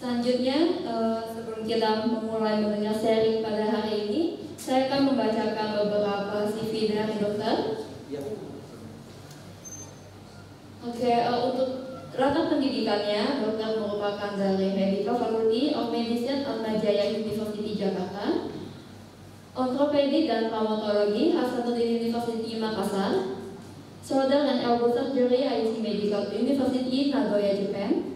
Selanjutnya, sebelum kita memulai mendengar sharing pada hari ini, saya akan membacakan beberapa CV dari dokter. Untuk latar pendidikannya, dokter merupakan dari Medical Faculty of Medicine Atmajaya University Jakarta, Orthopedic dan Traumatologi Hasanuddin University Makassar, Shoulder and Elbow Surgery IC Medical University Nagoya Japan,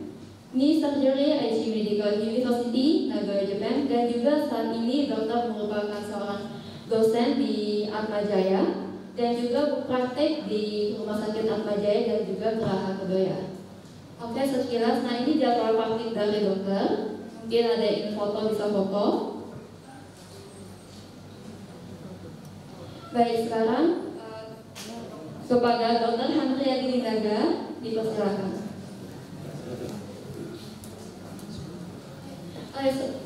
Knee Surgery IC Medical University Nagoya Japan, dan juga saat ini dokter merupakan seorang dosen di Atmajaya dan juga praktek di Rumah Sakit Atmajaya dan juga Geraha Kedoya. Oke, sekilas, nah ini jadwal praktik dari dokter. Mungkin ada yang foto, bisa foto. Baik, sekarang kepada Dr. Handriani Linaga dipersilakan.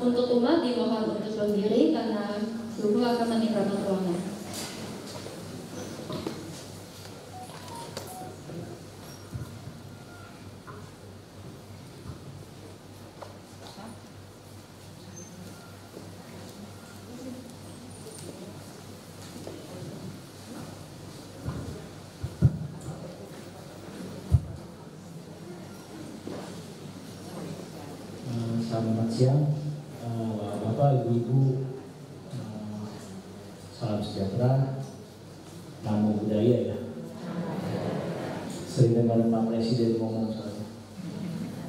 Untuk umat dimohon untuk berdiri karena suhu akan meninggalkan ruangan. Selamat siang, Bapak, Ibu-Ibu, salam sejahtera, namo buddhaya ya. Sering dengar Pak Presiden ngomong soalnya,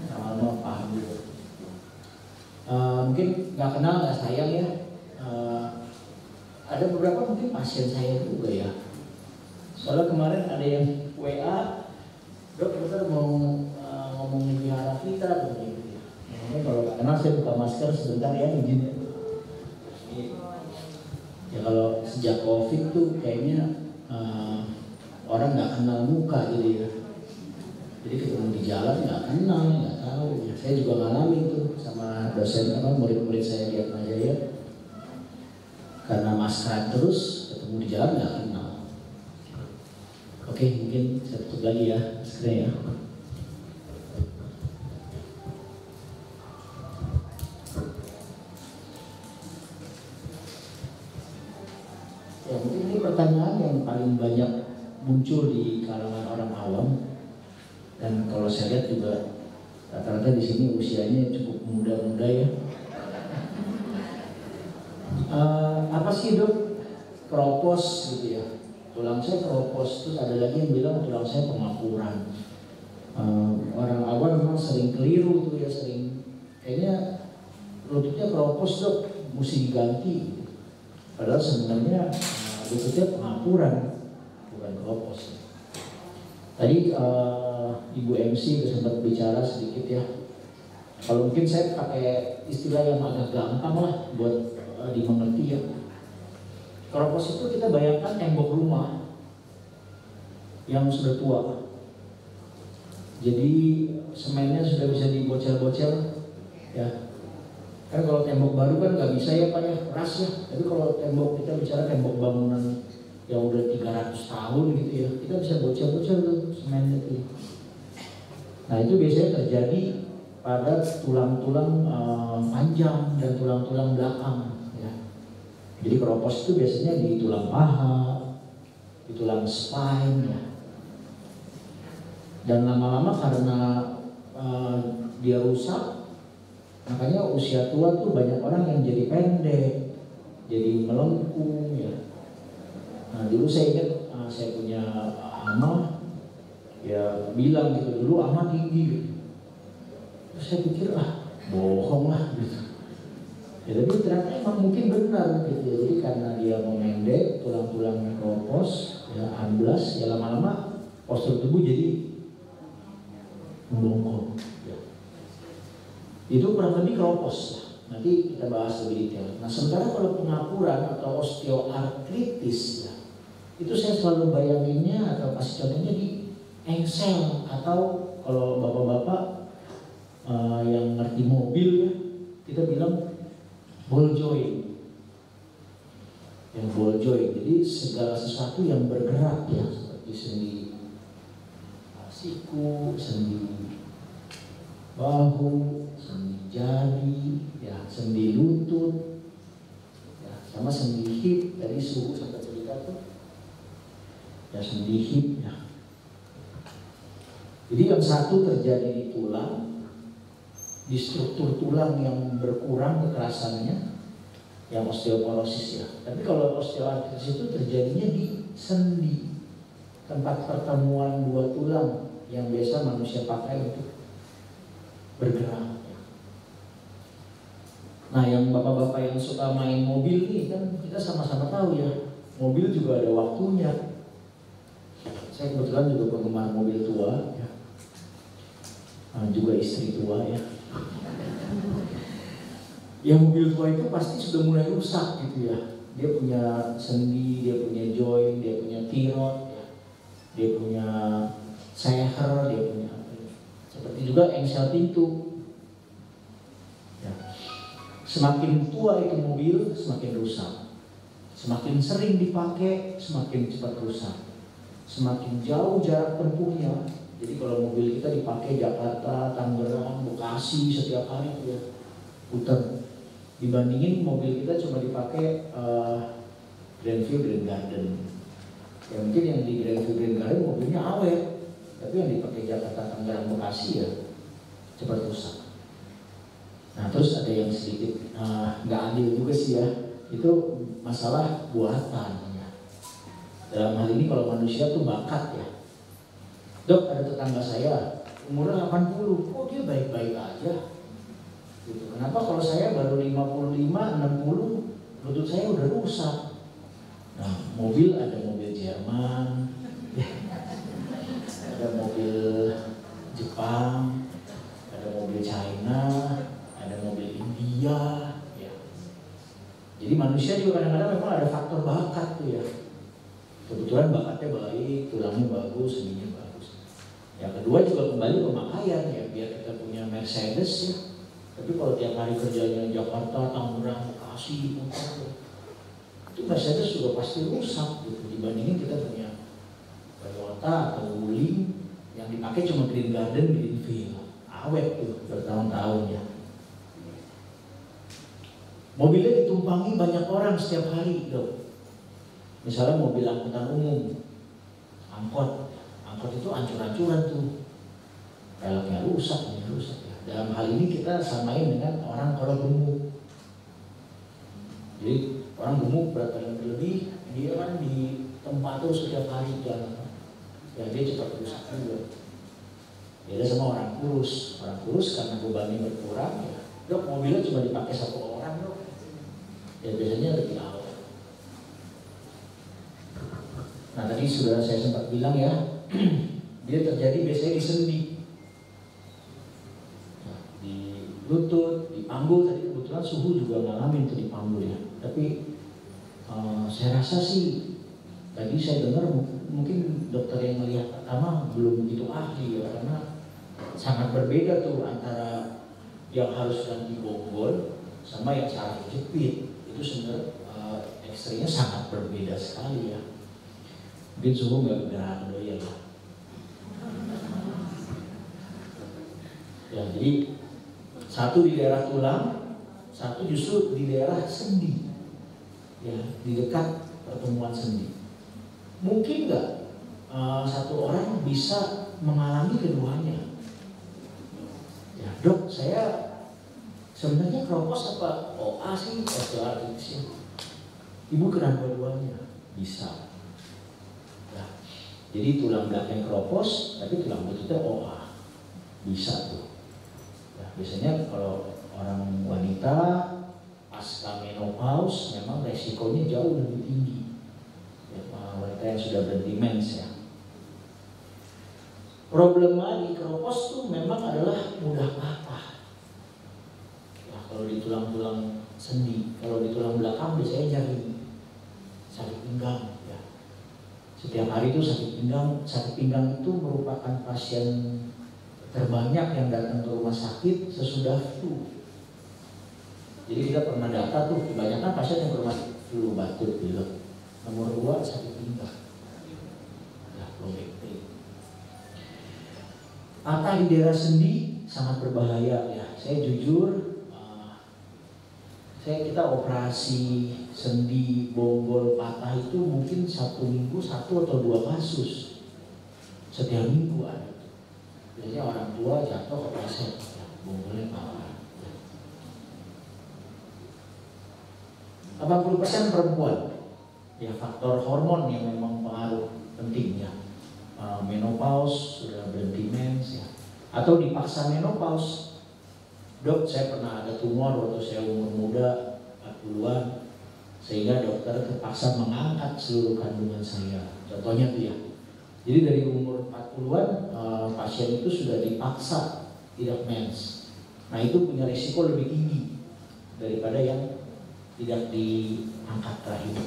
sama-sama paham juga. Mungkin nggak kenal, nggak sayang ya. Ada beberapa mungkin pasien saya juga ya. Soalnya kemarin ada yang WA, dok, kita mau ngomongin wihara kita begini. Kalau nggak kenal saya buka masker sebentar ya, izin ya. Ya kalau sejak COVID tuh kayaknya orang nggak kenal muka gitu ya. Jadi ketemu di jalan nggak kenal, nggak tahu. Ya, saya juga ngalamin tuh sama dosen murid-murid saya di Atmajaya. Karena maskeran terus ketemu di jalan nggak kenal. Oke, mungkin saya tutup lagi ya maskernya ya. Ya, mungkin ini pertanyaan yang paling banyak muncul di kalangan orang awam, dan kalau saya lihat juga rata-rata di sini usianya cukup muda-muda ya. Apa sih dok keropos gitu ya? Tulang saya keropos, terus ada lagi yang bilang tulang saya pengapuran. Orang awam memang sering keliru tuh ya, sering kayaknya lututnya keropos dok, mesti diganti. Padahal sebenarnya lututnya pengapuran, bukan keropos. Tadi Ibu MC sempat bicara sedikit ya. Kalau mungkin saya pakai istilah yang agak gampang lah buat dimengerti ya. Keropos itu kita bayangkan tembok rumah yang sudah tua. Jadi semennya sudah bisa dibocel-bocel ya. Kan kalau tembok baru kan nggak bisa ya Pak ya, keras ya. Tapi kalau tembok, kita bicara tembok bangunan yang udah 300 tahun gitu ya, kita bisa bocel-bocel tuh semen itu. Nah itu biasanya terjadi pada tulang-tulang panjang dan tulang-tulang belakang ya. Jadi keropos itu biasanya di tulang paha, di tulang spine ya. Dan lama-lama karena dia rusak, makanya usia tua tuh banyak orang yang jadi pendek, jadi melengkung ya. Nah dulu saya ingat saya punya ama ya bilang gitu, dulu ama tinggi gitu. Terus saya pikir bohong lah gitu. Ya tapi ternyata emang mungkin benar gitu ya. Jadi karena dia memendek, tulang-tulangnya keropos, ya amblas, ya lama-lama postur tubuh jadi membongkok. Itu kurang lebih keropos ya. Nanti kita bahas lebih detail. Nah sementara kalau pengapuran atau osteoartritis ya, itu saya selalu bayanginnya atau kasih contohnya di engsel, atau kalau bapak-bapak yang ngerti mobil ya, kita bilang ball joint. Yang ball joint, jadi segala sesuatu yang bergerak ya, seperti sendi siku, sendi bahu, sendi jari, ya, sendi lutut, ya, sama sendi hip. Tadi suhu sampai cerita tuh, ya, sendi hip, ya. Jadi yang satu terjadi di tulang, di struktur tulang yang berkurang kekerasannya, yang osteoporosis ya. Tapi kalau osteoartritis itu terjadinya di sendi, tempat pertemuan dua tulang yang biasa manusia pakai untuk bergerak. Nah, yang bapak-bapak yang suka main mobil nih, kan kita sama-sama tahu ya, mobil juga ada waktunya. Saya kebetulan juga penggemar mobil tua ya. Juga istri tua ya. Yang mobil tua itu pasti sudah mulai rusak gitu ya. Dia punya sendi, dia punya joint, dia punya tirot, ya. Dia punya seher, dia punya apa ya. Seperti juga engsel pintu. Ya. Semakin tua itu mobil, semakin rusak. Semakin sering dipakai, semakin cepat rusak. Semakin jauh jarak tempuhnya. Jadi kalau mobil kita dipakai Jakarta, Tangerang, Bekasi setiap hari itu ya putar. Dibandingin mobil kita cuma dipakai Grandview Grand Garden. Ya mungkin yang di Grandview Grand Garden mobilnya awet, tapi yang dipakai Jakarta, Tangerang, Bekasi ya cepat rusak. Nah terus ada yang sedikit nggak adil juga sih ya, itu masalah buatan ya. Dalam hal ini kalau manusia tuh bakat ya. Dok, ada tetangga saya umurnya 80, kok dia baik-baik aja gitu. Kenapa kalau saya baru 55, 60, lutut saya udah rusak. Nah, mobil ada mobil Jerman, ada mobil Jepang, ada mobil China, ada mobil India ya. Jadi manusia juga kadang-kadang memang ada faktor bakat tuh ya. Kebetulan bakatnya baik, tulangnya bagus, sendinya bagus. Yang kedua juga kembali pemakaian ya, biar kita punya Mercedes ya. Tapi kalau tiap hari kerjanya Jakarta, Tangerang, Bekasi, itu Mercedes juga pasti rusak gitu. Dibandingin kita punya Toyota atau Wuling yang dipakai cuma Green Garden, Greenfield, awet tuh bertahun-tahun ya. Mobilnya ditumpangi banyak orang setiap hari dok. Misalnya mobil angkutan umum, angkot itu ancur-ancuran tuh, peleknya rusak ya. Dalam hal ini kita samain dengan orang kalau gemuk. Jadi orang gemuk berat badan berlebih, dia kan di tempat terus setiap hari jalan, ya dia cepat rusak juga. Beda sama orang kurus karena bebannya berkurang ya. Dok, mobilnya cuma dipakai satu orang dok, ya biasanya lebih awal. Nah tadi sudah saya sempat bilang ya, dia terjadi biasanya di sendi, nah, di lutut, di panggul. Tadi kebetulan suhu juga ngalamin tuh di panggul ya. Tapi saya rasa sih tadi saya dengar mungkin dokter yang melihat pertama belum begitu ahli ya, karena sangat berbeda tuh antara yang harus ganti bonggol sama yang saraf jepit. Itu sebenarnya ekstremnya sangat berbeda sekali ya. Mungkin suhu nggak gerak doyan lah. Ya, jadi satu di daerah tulang, satu justru di daerah sendi, ya di dekat pertemuan sendi. Mungkin nggak satu orang bisa mengalami keduanya? Ya dok, saya sebenarnya keropos apa OA sih, osteoartritis? Ibu kena dua-duanya, bisa. Jadi tulang belakang keropos, tapi tulang lututnya OA, bisa tuh. Ya, biasanya kalau orang wanita pasca menopause memang resikonya jauh lebih tinggi. Ya, wanita yang sudah berdemens ya. Problema di keropos tuh memang adalah mudah patah. Ya, kalau di tulang-tulang sendi, kalau di tulang belakang biasanya nyeri, sakit pinggang. Setiap hari itu sakit pinggang itu merupakan pasien terbanyak yang datang ke rumah sakit sesudah flu. Jadi kita pernah data tuh, kebanyakan pasien yang ke rumah sakit flu, batuk, pilek. Nomor 2 sakit pinggang. Ya, patah di daerah sendi sangat berbahaya ya. saya jujur, kita operasi sendi bonggol patah itu mungkin 1 minggu 1 atau 2 kasus. Setiap minggu ada. Biasanya orang tua jatuh kepleset, bonggolnya patah. 80% perempuan. Ya, faktor hormon yang memang pengaruh penting ya. Menopause, sudah berhenti mens ya. Atau dipaksa menopause. Dok, saya pernah ada tumor waktu saya umur muda 40-an, sehingga dokter terpaksa mengangkat seluruh kandungan saya. Contohnya tuh ya. Jadi dari umur 40-an pasien itu sudah dipaksa tidak mens. Nah, itu punya risiko lebih tinggi daripada yang tidak diangkat terakhir.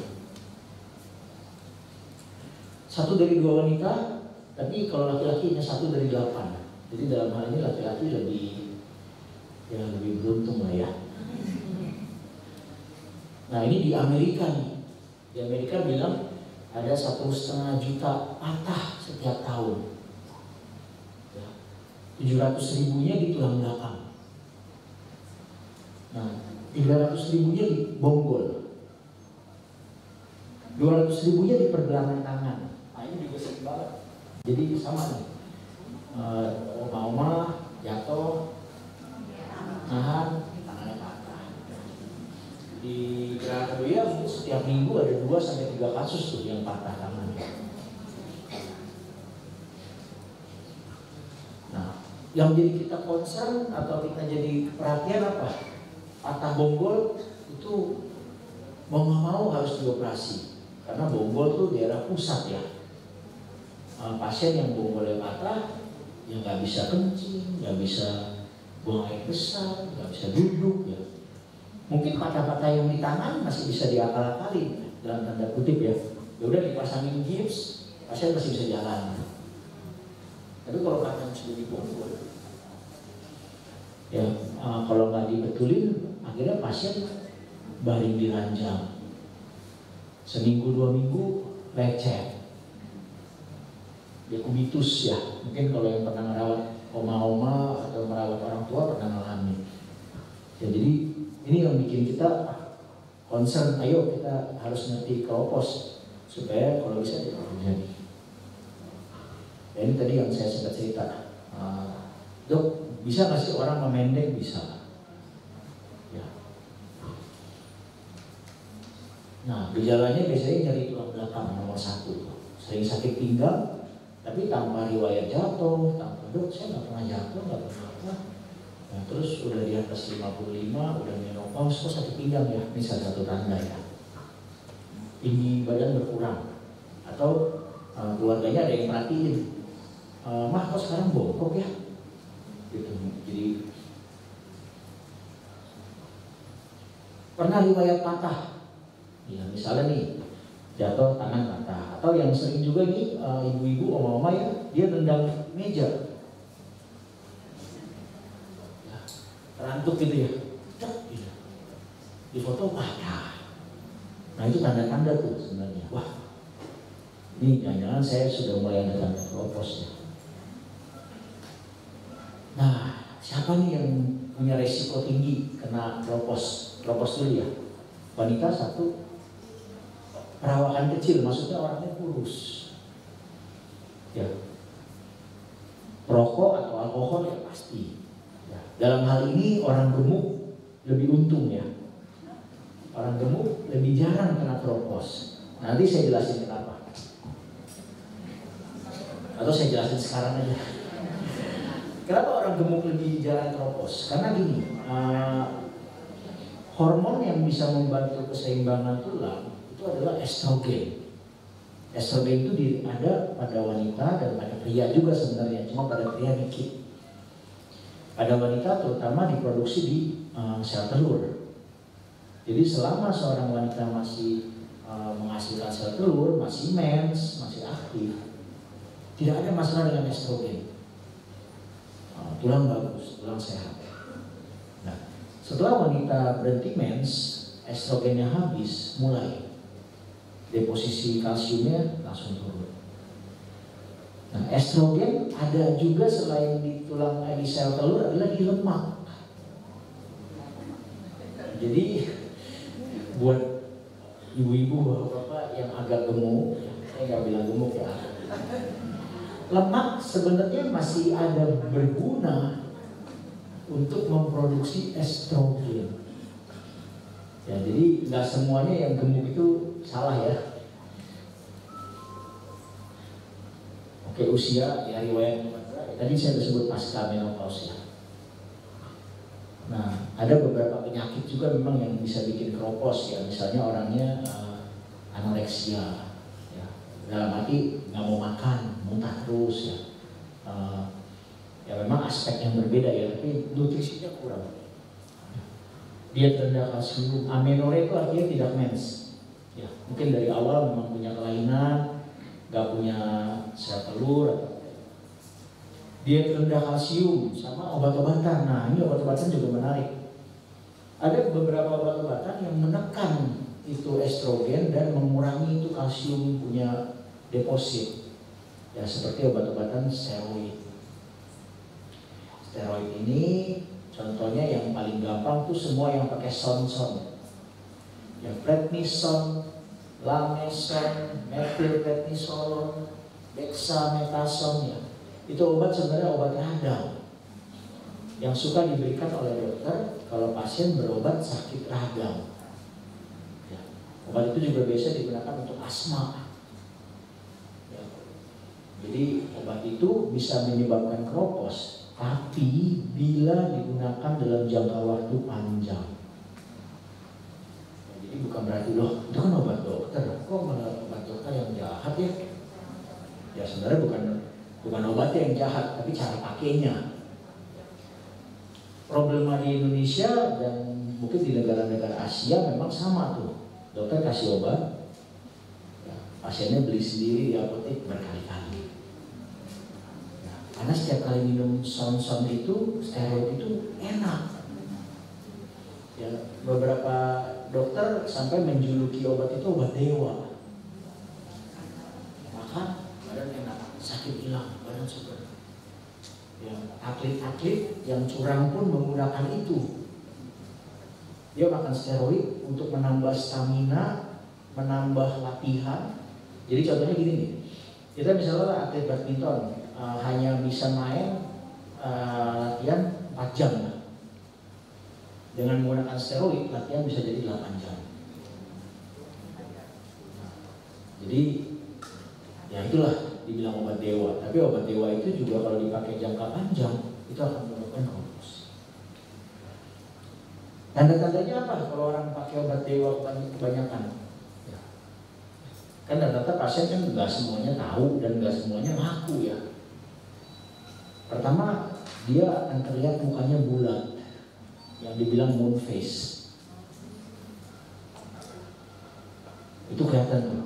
1 dari 2 wanita, tapi kalau laki-laki hanya 1 dari 8. Jadi dalam hal ini laki-laki lebih beruntung lah ya. Nah, ini di Amerika nih. Di Amerika bilang ada 1,5 juta patah setiap tahun. Ya. 700 ribunya di tulang belakang. Nah, 300 ribunya di bonggol. 200 ribunya di pergelangan tangan. Nah, ini juga sering banget. Jadi sama nih. Oma-oma jatuh, nahan, tangannya patah. Di Geraha mungkin setiap minggu ada 2-3 kasus tuh yang patah tangan. Nah, yang jadi kita concern atau kita jadi perhatian apa? Patah bonggol itu mau nggak mau harus dioperasi, karena bonggol tuh daerah pusat ya. Pasien yang bonggolnya patah, ya nggak bisa kencing, nggak bisa buang air besar, nggak bisa duduk ya. Mungkin patah-patah yang di tangan masih bisa diakal-akalin dalam tanda kutip ya. Ya udah dipasangin gips, pasien masih bisa jalan. Tapi kalau patah sudah di bonggol, ya kalau nggak dibetulin, akhirnya pasien baring di ranjang. Seminggu 2 minggu lecet. Dekubitus ya, mungkin kalau yang pernah merawat oma-oma atau merawat orang tua pernah mengalami. Ya, jadi ini yang bikin kita concern, ayo kita harus ngerti keropos supaya kalau bisa tidak terjadi. Ya, ini tadi yang saya sempat cerita. Dok, bisa nggak sih orang memendek? Bisa. Ya. Nah, gejalanya biasanya nyeri tulang belakang nomor 1, sering sakit pinggang. Tapi tanpa riwayat jatuh, tanpa dok, saya nggak pernah jatuh, nggak pernah apa. Nah, terus udah di atas 55, udah menopause, kok sakit pinggang ya? Ini salah satu tanda ya. Tinggi badan berkurang, atau keluarganya ada yang perhatiin, mah kok sekarang bongkok ya? Gitu. Jadi pernah riwayat patah, ya misalnya nih jatuh tangan patah, atau yang sering juga nih ibu-ibu, oma-oma ya, dia tendang meja, ya, terantuk gitu ya, gitu. Di foto patah. Nah, itu tanda-tanda tuh sebenarnya. Wah, ini jangan-jangan saya sudah mulai ada tanda keropos ya. Nah, siapa nih yang punya resiko tinggi kena keropos? Keropos dulu ya. Wanita 1. Perawakan kecil, maksudnya orangnya kurus. Ya. Perokok atau alkohol ya pasti. Ya. Dalam hal ini orang gemuk lebih untung ya. Orang gemuk lebih jarang kena keropos. Nanti saya jelasin kenapa. Atau saya jelasin sekarang aja. Kenapa orang gemuk lebih jarang keropos? Karena gini, hormon yang bisa membantu keseimbangan tulang itu adalah estrogen. Estrogen itu ada pada wanita dan pada pria juga sebenarnya, cuma pada pria dikit. Pada wanita terutama diproduksi di sel telur. Jadi selama seorang wanita masih menghasilkan sel telur, masih mens, masih aktif, tidak ada masalah dengan estrogen. Tulang bagus, tulang sehat. Nah, setelah wanita berhenti mens, estrogennya habis, mulai deposisi kalsiumnya langsung turun. Nah, estrogen ada juga selain di tulang, di sel telur adalah di lemak. jadi buat ibu-ibu bapak yang agak gemuk, saya nggak bilang gemuk ya, lemak sebenarnya masih ada berguna untuk memproduksi estrogen. Ya, jadi nggak semuanya yang gemuk itu salah ya. Oke, usia ya riwayat tadi saya sudah sebut pasca menopause ya. Nah, ada beberapa penyakit juga memang yang bisa bikin keropos ya. Misalnya orangnya anoreksia, ya. Dalam arti nggak mau makan, muntah terus ya. Ya memang aspek yang berbeda ya, tapi nutrisinya kurang. Diet rendah kalsium, amenorrhea itu artinya tidak mens. Ya, mungkin dari awal memang punya kelainan, nggak punya sel telur atau diet rendah kalsium sama obat-obatan. Nah, ini obat-obatan juga menarik. Ada beberapa obat-obatan yang menekan itu estrogen dan mengurangi itu kalsium punya deposit. Ya, seperti obat-obatan steroid. Steroid ini contohnya yang paling gampang tuh semua yang pakai son-son. Yang prednison, lameson, methylprednisolone, dexamethasone ya. Itu obat sebenarnya obat radang yang suka diberikan oleh dokter kalau pasien berobat sakit radang. Ya. Obat itu juga biasa digunakan untuk asma. Ya. Jadi obat itu bisa menyebabkan keropos, tapi bila digunakan dalam jangka waktu panjang. Ya, jadi bukan berarti loh itu kan obat dokter, kok malah obat dokter yang jahat ya? Ya sebenarnya bukan obatnya yang jahat, tapi cara pakainya. Problema di Indonesia dan mungkin di negara-negara Asia memang sama tuh. Dokter kasih obat, ya, pasiennya beli sendiri di apotek berkali-kali. Ya, karena setiap kali minum son-son itu, steroid itu enak. Ya, beberapa dokter sampai menjuluki obat itu obat dewa. Maka badan enak, sakit hilang, badan seger. Ya, atlet-atlet yang curang pun menggunakan itu. Dia makan steroid untuk menambah stamina, menambah latihan. Jadi contohnya gini nih, kita misalnya atlet badminton hanya bisa main latihan 4 jam ya. Dengan menggunakan steroid latihan bisa jadi 8 jam. Nah, jadi ya itulah dibilang obat dewa. Tapi obat dewa itu juga kalau dipakai jangka panjang itu akan menyebabkan keropos. Tanda-tandanya apa kalau orang pakai obat dewa kebanyakan? Ya. Kan rata-rata pasien kan nggak semuanya tahu dan nggak semuanya ngaku ya. Pertama, dia akan terlihat mukanya bulat, yang dibilang moon face. Itu kelihatan tuh.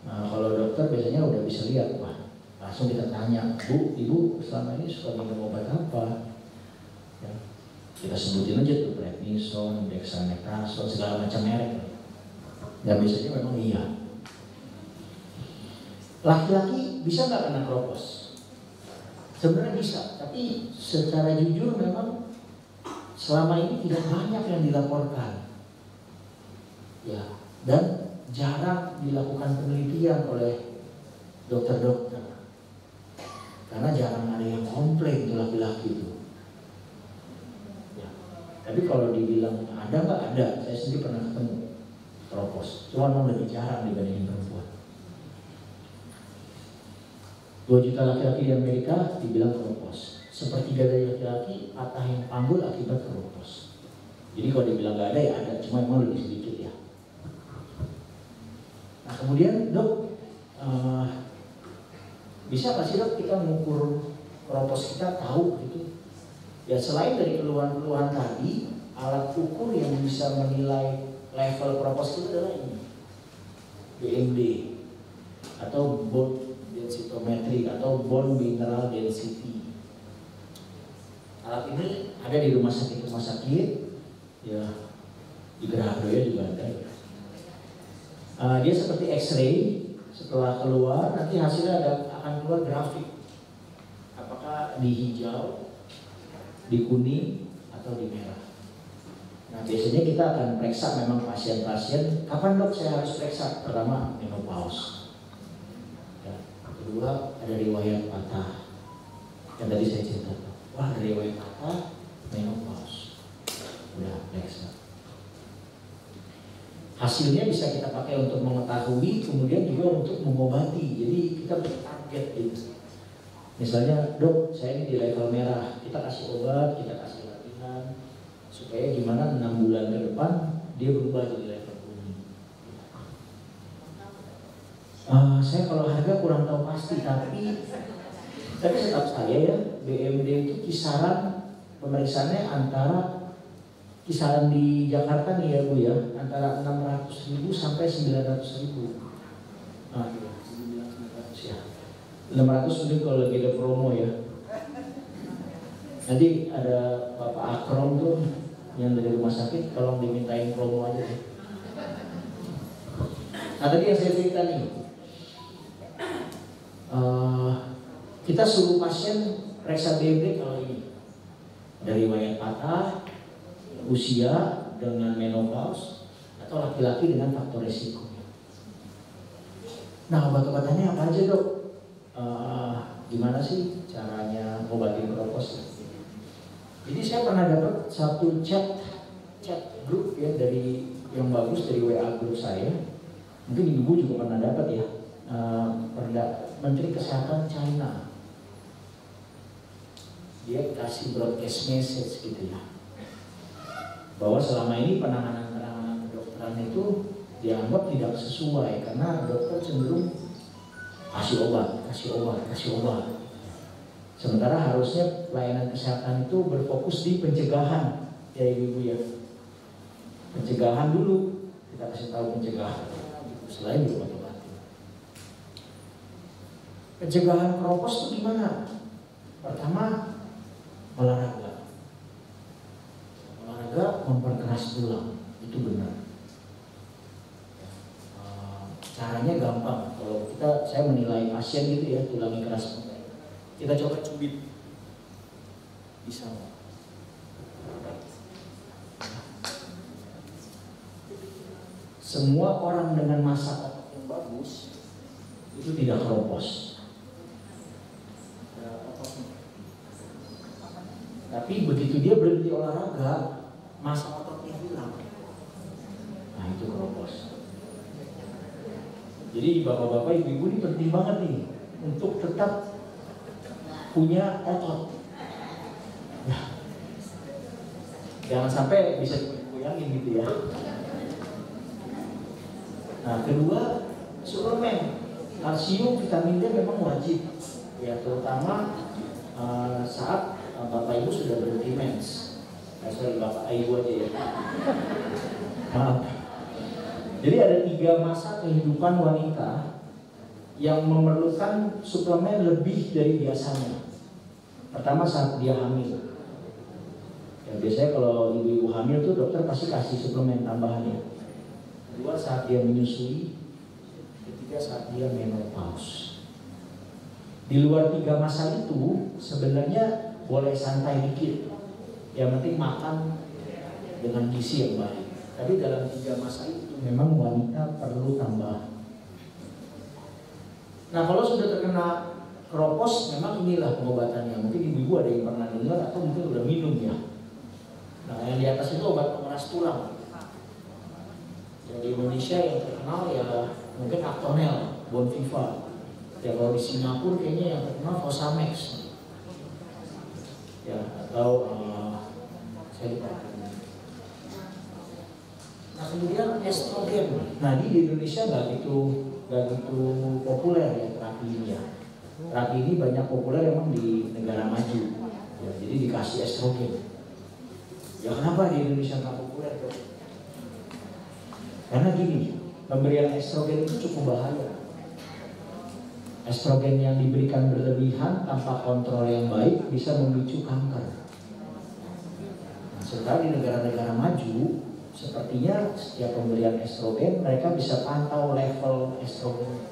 Nah, kalau dokter biasanya udah bisa lihat, wah, langsung kita tanya, Bu, Ibu selama ini suka minum obat apa? Ya, kita sebutin aja tuh prednison, dexamethasone, segala macam merek. Dan biasanya memang iya. Laki-laki bisa nggak kena keropos? Sebenarnya bisa, tapi secara jujur memang selama ini tidak banyak yang dilaporkan. Ya, dan jarang dilakukan penelitian oleh dokter-dokter karena jarang ada yang komplain tuh laki-laki itu. Ya. Tapi kalau dibilang ada nggak ada, saya sendiri pernah ketemu keropos, cuma memang lebih jarang dibandingin perempuan. 2 juta laki-laki di Amerika dibilang keropos, 1/3 dari laki-laki patah yang panggul akibat keropos. Jadi kalau dibilang nggak ada ya ada, cuma memang lebih sedikit ya. Nah kemudian dok, bisa nggak sih dok kita mengukur keropos kita tahu gitu? Ya selain dari keluhan-keluhan tadi, alat ukur yang bisa menilai level keropos itu adalah ini, BMD atau bone densitometry atau bone mineral density. Alat ini ada di rumah sakit, ya di Gerahadoya juga ada. Dia seperti X-ray, setelah keluar nanti hasilnya akan keluar grafik apakah di hijau, di kuning atau di merah. Nah Nah, biasanya kita akan periksa memang pasien-pasien, kapan dok saya harus periksa? Pertama, menopause. Ya, kedua, ada riwayat patah. Yang tadi saya cerita, wah ada riwayat patah, menopause. Udah periksa. Hasilnya bisa kita pakai untuk mengetahui, kemudian juga untuk mengobati. Jadi kita bertarget gitu. Misalnya, dok, saya ini di level merah, kita kasih obat, kita kasih latihan, supaya gimana 6 bulan ke depan dia berubah jadi level kuning. Saya kalau harga kurang tahu pasti, tapi setahu saya ya, BMD itu kisaran pemeriksaannya antara kisaran di Jakarta nih ya Bu ya, antara 600.000 sampai 900.000. Nah, 900 ya. 600 mungkin kalau lagi ada promo ya. Nanti ada Bapak Akrom tuh yang dari rumah sakit, tolong dimintain promo aja deh. Nah tadi yang saya cerita nih, kita suruh pasien periksa BMD kalau ini dari riwayat patah, usia dengan menopause, atau laki-laki dengan faktor resiko. Nah obat-obatannya apa aja dok? Gimana sih caranya ngobatin keropos? Jadi saya pernah dapat satu chat grup ya dari yang bagus dari WA grup saya. Mungkin ibu juga pernah dapat ya. Menteri Kesehatan China. Dia kasih broadcast message gitu ya. Bahwa selama ini penanganan kedokteran itu dianggap tidak sesuai karena dokter cenderung kasih obat. Sementara harusnya pelayanan kesehatan itu berfokus di pencegahan ya ibu ya. Pencegahan dulu, kita kasih tahu pencegahan. Selain obat-obat. Pencegahan keropos itu gimana? Pertama, olahraga. Olahraga memperkeras tulang, itu benar. Caranya gampang. Kalau saya menilai pasien gitu ya, tulangnya keras, kita coba cubit, bisa nggak? Semua orang dengan masa otot yang bagus itu tidak keropos. Tapi begitu dia berhenti olahraga, masa ototnya hilang. Nah itu keropos. Jadi bapak-bapak, ibu-ibu ini penting banget nih untuk tetap punya otot. Nah, jangan sampai bisa digoyangin gitu ya. Nah kedua, suplemen kalsium, vitamin D memang wajib ya, terutama saat bapak ibu sudah berhenti mens. Sorry bapak ibu aja ya. Maaf. Jadi ada 3 masa kehidupan wanita yang memerlukan suplemen lebih dari biasanya. Pertama saat dia hamil. Ya, biasanya kalau ibu-ibu hamil tuh dokter pasti kasih suplemen tambahannya. Kedua saat dia menyusui. Ketiga saat dia menopause. Di luar 3 masa itu sebenarnya boleh santai dikit. Yang penting makan dengan gizi yang baik. Tapi dalam 3 masa itu memang wanita perlu tambah. Nah kalau sudah terkena keropos, memang inilah pengobatannya. Mungkin ibu-ibu ada yang pernah dengar atau mungkin udah minum ya. Nah yang di atas itu obat pengeras tulang. Yang di Indonesia yang terkenal ya mungkin Actonel, Bonviva. Ya kalau di Singapura kayaknya yang terkenal Fosamax. Ya atau saya lupa. Nah kemudian estrogen. Nah di Indonesia nggak gitu populer ya terapi ini ya. Terapi ini banyak populer emang di negara maju. Ya, jadi dikasih estrogen. Ya kenapa di Indonesia nggak populer tuh? Karena gini, pemberian estrogen itu cukup bahaya. Estrogen yang diberikan berlebihan tanpa kontrol yang baik bisa memicu kanker. Nah, sementara di negara-negara maju sepertinya setiap pemberian estrogen mereka bisa pantau level estrogen.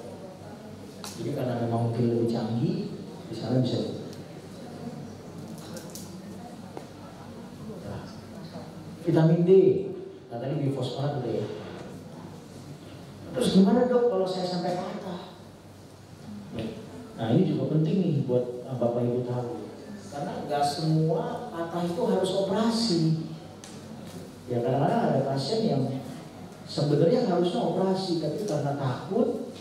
Jadi karena memang mungkin lebih canggih, di sana bisa. Nah, vitamin D, nah tadi bifosforat gitu ya. Terus gimana dok kalau saya sampai patah? Nah ini juga penting nih buat Bapak Ibu tahu. Karena nggak semua patah itu harus operasi. Ya kadang-kadang ada pasien yang sebenarnya harusnya operasi, tapi karena takut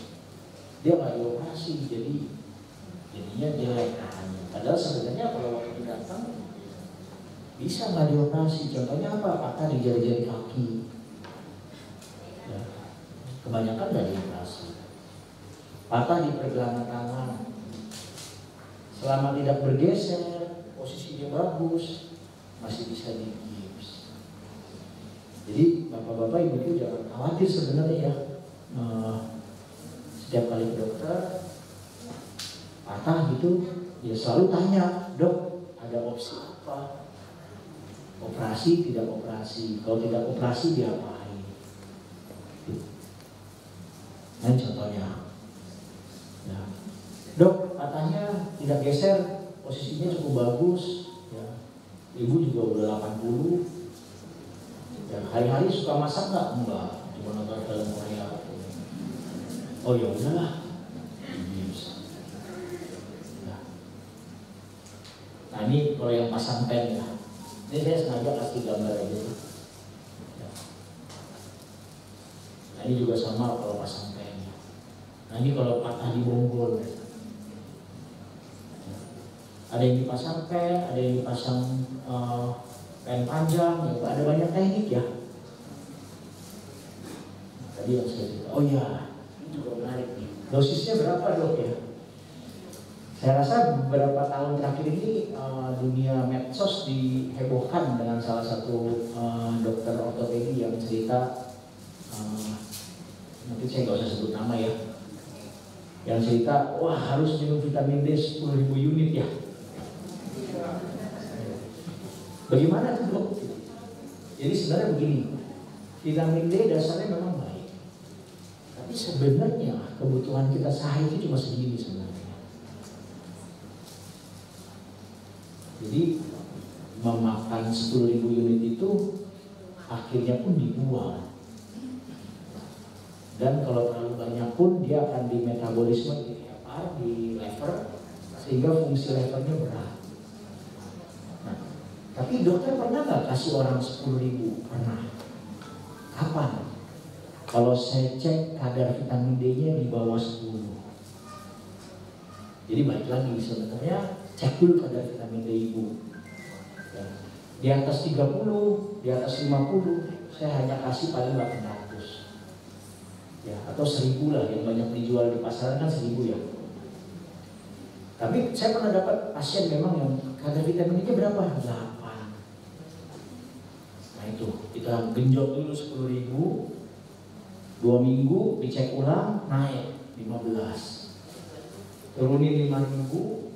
dia nggak dioperasi, jadinya dia padahal sebenarnya kalau waktu datang bisa nggak dioperasi. Contohnya apa? Patah di jari-jari kaki. Ya, kebanyakan nggak dioperasi. Patah di pergelangan tangan. Selama tidak bergeser, posisinya bagus, masih bisa digips. Jadi bapak-bapak ibu-ibu jangan khawatir sebenarnya ya. Setiap kali ke dokter patah gitu, dia selalu tanya, dok ada opsi apa? Operasi, tidak operasi. Kalau tidak operasi diapain? Nah contohnya, ya. Dok patahnya tidak geser, posisinya cukup bagus, ya. Ibu juga udah 80, ya hari-hari suka masak nggak? Enggak, cuma nonton film Korea. Oh ya udahlah. Nah ini kalau yang pasang pen ya, ini saya sengaja kasih gambar aja. Nah ini juga sama kalau pasang pen. Nah ini kalau patah di bonggol, ada yang dipasang pen, ada yang dipasang pen panjang, ya, ada banyak teknik ya. Tadi yang saya cerita, oh ya ini juga menarik nih. Dosisnya berapa dok ya? Saya rasa beberapa tahun terakhir ini dunia medsos dihebohkan dengan salah satu dokter ortopedi yang cerita, mungkin saya nggak usah sebut nama ya, yang cerita, wah harus minum vitamin D 10.000 unit ya. Bagaimana tuh dok? Jadi sebenarnya begini, vitamin D dasarnya memang baik, tapi sebenarnya kebutuhan kita sehari itu cuma segini sebenarnya. Jadi memakan 10.000 unit itu akhirnya pun dibuang. Dan kalau terlalu banyak pun dia akan di metabolisme di lever sehingga fungsi levernya berat. Nah, tapi dokter pernah nggak kasih orang 10.000? Pernah. Kapan? Kalau saya cek kadar vitamin D-nya di bawah 10. Jadi balik lagi sebenarnya cek dulu kadar vitamin D ibu. Ya. Di atas 30, di atas 50, saya hanya kasih paling 800. Ya, atau 1.000 lah, yang banyak dijual di pasaran kan 1.000 ya. Tapi saya pernah dapat pasien memang yang kadar vitamin D-nya berapa? 8. Nah itu, kita genjot dulu 10.000, 2 minggu dicek ulang, naik 15. Turunin 5.000,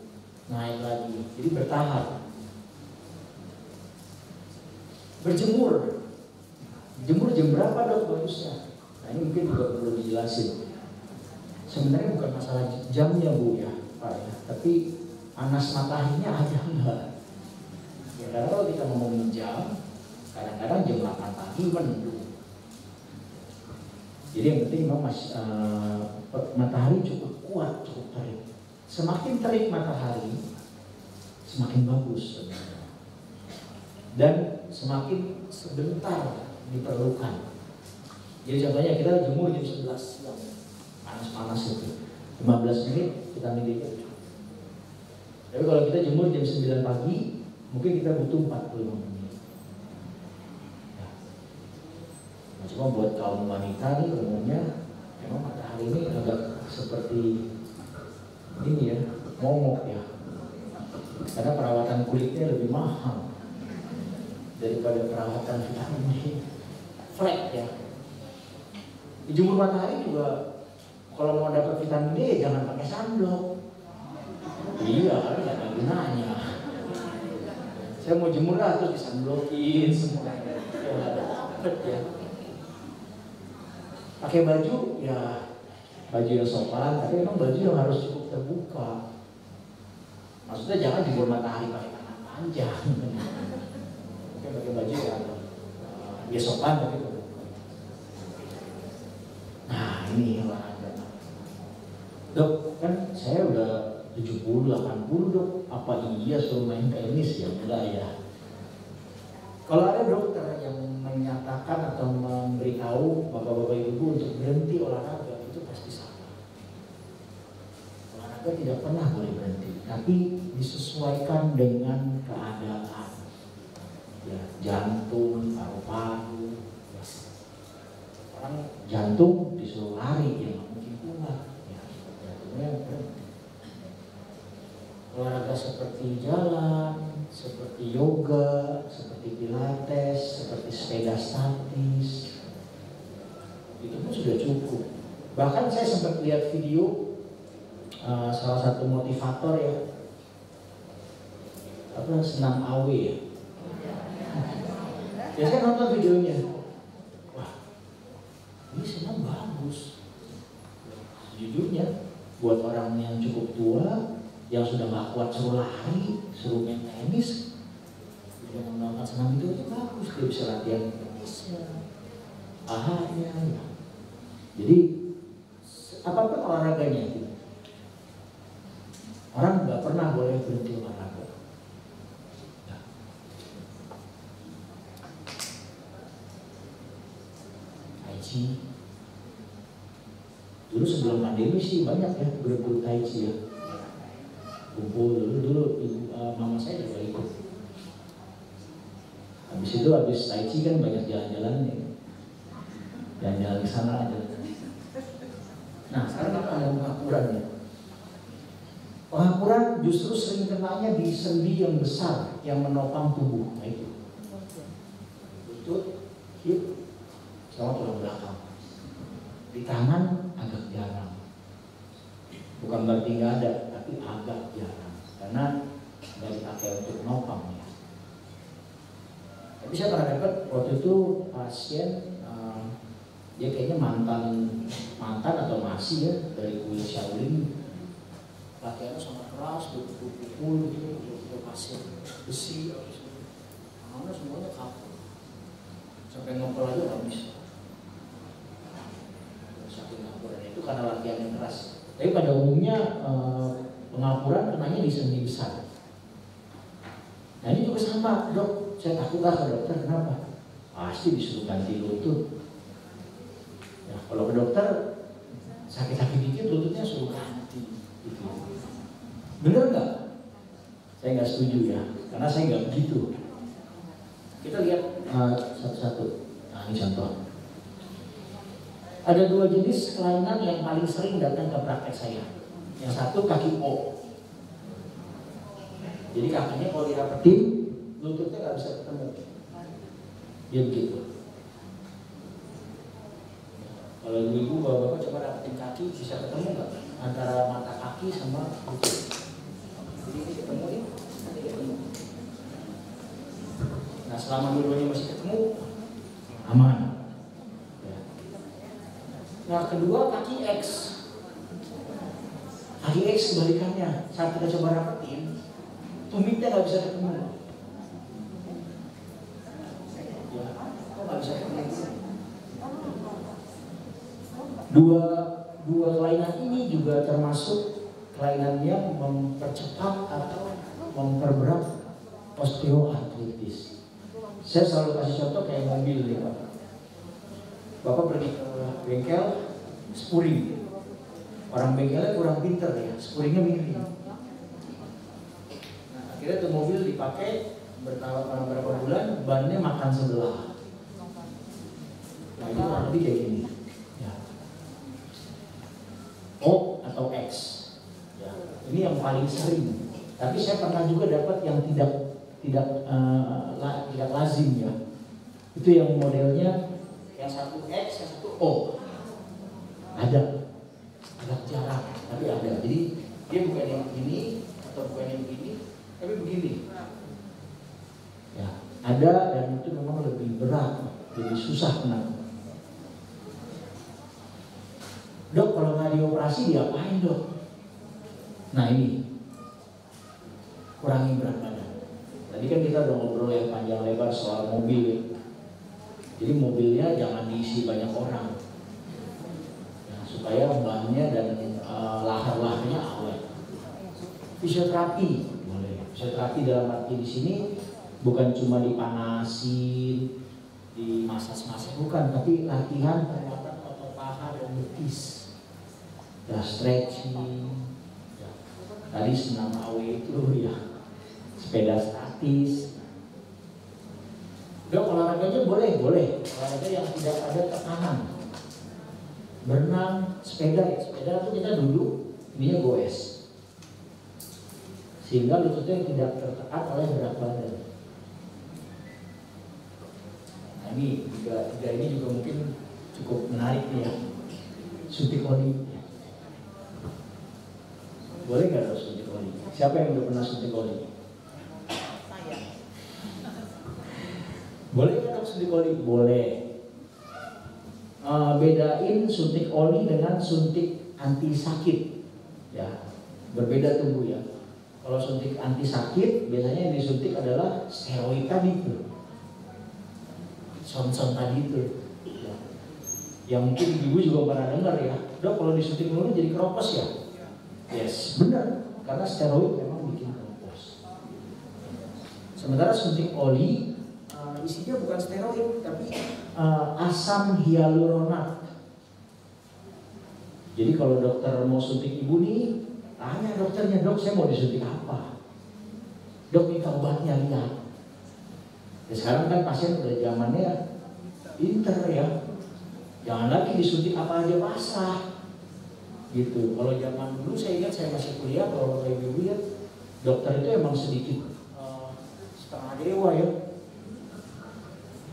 naik lagi, jadi bertahap. Berjemur, jemur jam berapa dok bagusnya? Nah ini mungkin juga perlu dijelasin. Sebenarnya bukan masalah jamnya bu ya pak ya, tapi panas mataharinya ada enggak? Ya karena kalau kita ngomongin jam, kadang-kadang jam 8 pagi mendung. Jadi yang penting memang matahari cukup kuat, cukup terik. Semakin terik matahari, semakin bagus sebenarnya. Dan semakin sebentar diperlukan. Jadi contohnya kita jemur jam 11 siang, panas-panas itu, 15 menit kita meditasi. Tapi kalau kita jemur jam 9 pagi, mungkin kita butuh 45 menit. Ya. Nah, cuma buat kaum wanita nih umumnya, memang matahari ini agak seperti ini ya, momok ya. Karena perawatan kulitnya lebih mahal daripada perawatan vitamin D. Flek ya. Dijemur matahari juga kalau mau dapat vitamin D jangan pakai sunblock. Iya, nggak ada gunanya. Saya mau jemur lah terus disunblockin semua. Ya nggak dapet ya. Pakai baju ya baju yang sopan, tapi memang baju yang harus cukup terbuka. Maksudnya jangan jemur matahari pakai tangan panjang. Pakai baju yang besokan tapi nah ini olahraga. Dok, kan saya udah 70, 80 dok, apa iya suruh main tenis ya? Enggak ya. Kalau ada dokter yang menyatakan atau memberitahu bapak-bapak ibu untuk berhenti olahraga, itu pasti salah. Olahraga tidak pernah boleh berhenti, tapi disesuaikan dengan keadaan. Ya, jantung, paru-paru. Orang jantung disuruh lari, ya nggak mungkin kuat. Ya, jantungnya berhenti. Olahraga seperti jalan, seperti yoga, seperti pilates, seperti sepeda statis, itu pun sudah cukup. Bahkan saya sempat lihat video salah satu motivator ya, senam AW ya. Ya saya nonton videonya, wah ini senam bagus. Sejujurnya buat orang yang cukup tua, yang sudah nggak kuat suruh lari, suruh main tenis, dia melakukan senam itu bagus, dia bisa latihan tenisnya, pahanya. Ya. Jadi apapun olahraganya, gitu. Orang nggak pernah boleh berhenti olahraga. Ya. Tai Chi, dulu sebelum pandemi sih banyak ya guru Tai Chi ya. Kumpul dulu mama saya juga ikut. Habis Tai Chi kan banyak jalan-jalan nih, jalan-jalan di sana aja. Nah sekarang kita mau pengakuran ya. Pengakuran justru sering kenanya di sendi yang besar yang menopang tubuh. Nah itu lutut, hip, sama tulang belakang. Di tangan agak jarang. Bukan berarti nggak ada, tapi agak jarang karena nggak dipakai untuk nopang ya. Tapi saya pernah dapat waktu itu pasien dia kayaknya mantan atau masih ya dari kuil Shaolin, latihannya sangat keras, pukul gitu, pasien besi, tangannya semuanya kaku, sampai ngobrol aja nggak bisa. Saking ngapuran itu karena latihan yang keras. Tapi pada umumnya pengapuran kenanya di sendi besar. Nah ini juga sama dok, saya takut lah ke dokter, kenapa? Pasti disuruh ganti lutut. Ya, kalau ke dokter sakit-sakit dikit lututnya suruh ganti. Gitu. Bener nggak? Saya nggak setuju ya, karena saya nggak begitu. Kita lihat satu-satu. Nah ini contoh. Ada dua jenis kelainan yang paling sering datang ke praktek saya. Yang satu kaki O. Jadi kakinya kalau dirapetin, lututnya nggak bisa ketemu. Ya begitu. Kalau ibu bapak coba rapetin kaki, bisa ketemu nggak antara mata kaki sama lutut? Jadi ini ketemu ya, nanti ketemu. Nah selama dua-duanya masih ketemu, aman. Nah kedua kaki X. Kaki X kebalikannya, saat kita coba rapetin, tumitnya nggak bisa ketemu. Ya, kok nggak bisa ketemu? Dua kelainan ini juga termasuk kelainan yang mempercepat atau memperberat osteoartritis. Saya selalu kasih contoh kayak mobil nih Pak. Bapak pergi ke bengkel, spuring. Orang bengkelnya kurang pinter ya, spuringnya miring. Nah, akhirnya tuh mobil dipakai beberapa bulan, bannya makan sebelah. Nah itu kurang lebih kayak gini. Ya. O atau X. Ya. Ini yang paling sering. Tapi saya pernah juga dapat yang tidak lazim ya. Itu yang modelnya yang satu X, yang satu O. Ada. Agak jarang, tapi ada. Jadi dia bukan yang begini atau bukan yang begini, tapi begini. Ya, ada dan itu memang lebih berat, lebih susah kena. Dok, kalau nggak dioperasi diapain dok? Nah ini kurangi berat badan. Tadi kan kita udah ngobrol yang panjang lebar soal mobil. Jadi mobilnya jangan diisi banyak orang, ya, supaya bannya dan lahar-laharnya awet. Fisioterapi boleh. Fisioterapi dalam arti di sini bukan cuma dipanasin, dimasas-masas, bukan, tapi latihan penguatan otot paha dan betis, ya, stretching, ya. Tadi senam AW itu ya, sepeda statis. Dok, olahraganya boleh, olahraga yang tidak ada tekanan, berenang, sepeda itu kita duduk, ininya goes, sehingga lututnya tidak tertekan oleh berat badan. Nah, ini tiga ini juga mungkin cukup menarik nih ya. Suntik oli, boleh nggak dok suntik oli? Siapa yang udah pernah suntik oli? Boleh nggak dok suntik oli? Boleh. Bedain suntik oli dengan suntik anti sakit, ya, berbeda tuh Bu ya. Kalau suntik anti sakit biasanya yang disuntik adalah steroid tadi tuh, son-son tadi itu, ya. Yang mungkin ibu juga pernah dengar ya, dok kalau disuntik dulu jadi keropos ya? Yes, benar, karena steroid memang bikin keropos. Sementara suntik oli isinya bukan steroid tapi asam hyaluronat. Jadi kalau dokter mau suntik ibu nih, tanya dokternya, dok saya mau disuntik apa? Dok minta obatnya, lihat. Ya, sekarang kan pasien udah zamannya pinter ya, jangan lagi disuntik apa aja pasrah gitu. Kalau zaman dulu saya ingat saya masih kuliah, kalau ibu lihat dokter itu emang sedikit setengah dewa ya,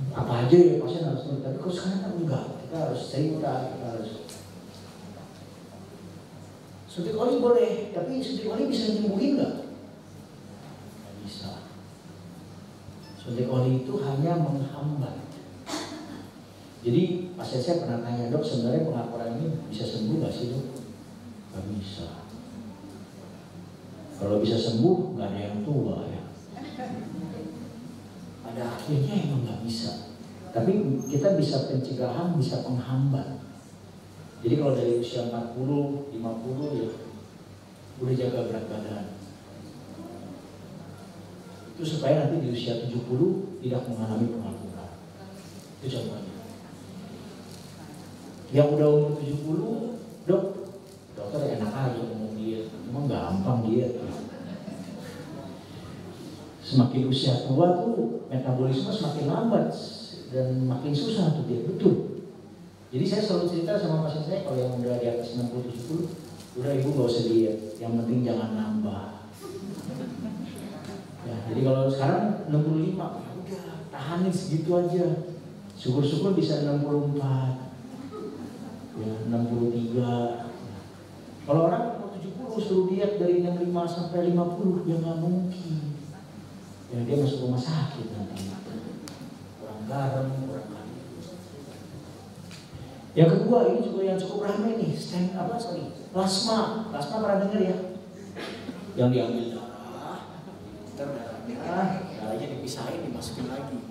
apa aja ya pasien harus suntik. Tapi kalau sekarang kan enggak, kita harus cerita, kita harus suntik oli boleh, tapi suntik oli bisa nyembuhin nggak? Nggak bisa. Suntik oli itu hanya menghambat. Jadi pasien saya pernah tanya, dok sebenarnya pengapuran ini bisa sembuh nggak sih dok? Nggak bisa. Kalau bisa sembuh nggak ada yang tua ya. Pada akhirnya emang nggak bisa. Tapi kita bisa pencegahan, bisa penghambat. Jadi kalau dari usia 40, 50 ya udah jaga berat badan. Itu supaya nanti di usia 70 tidak mengalami pengapuran. Itu contohnya. Yang udah umur 70, dok, dokter enak aja ngomong diet, emang gampang diet. Semakin usia tua tuh metabolisme semakin lambat dan makin susah tuh diet, betul. Jadi saya selalu cerita sama pasien saya, kalau yang udah di atas 60-70, udah ibu gak usah diet, yang penting jangan nambah. Ya, jadi kalau sekarang 65, ya udah tahanin segitu aja. Syukur-syukur bisa 64, ya 63. Kalau orang 70 suruh diet dari 65 sampai 50, ya nggak mungkin. Ya dia masuk rumah sakit nanti. Kurang garam, kurang kali. Yang kedua, ini juga yang cukup ramai nih, plasma. Plasma pernah dengar ya? Yang diambil darahnya dipisahin, dimasukin lagi.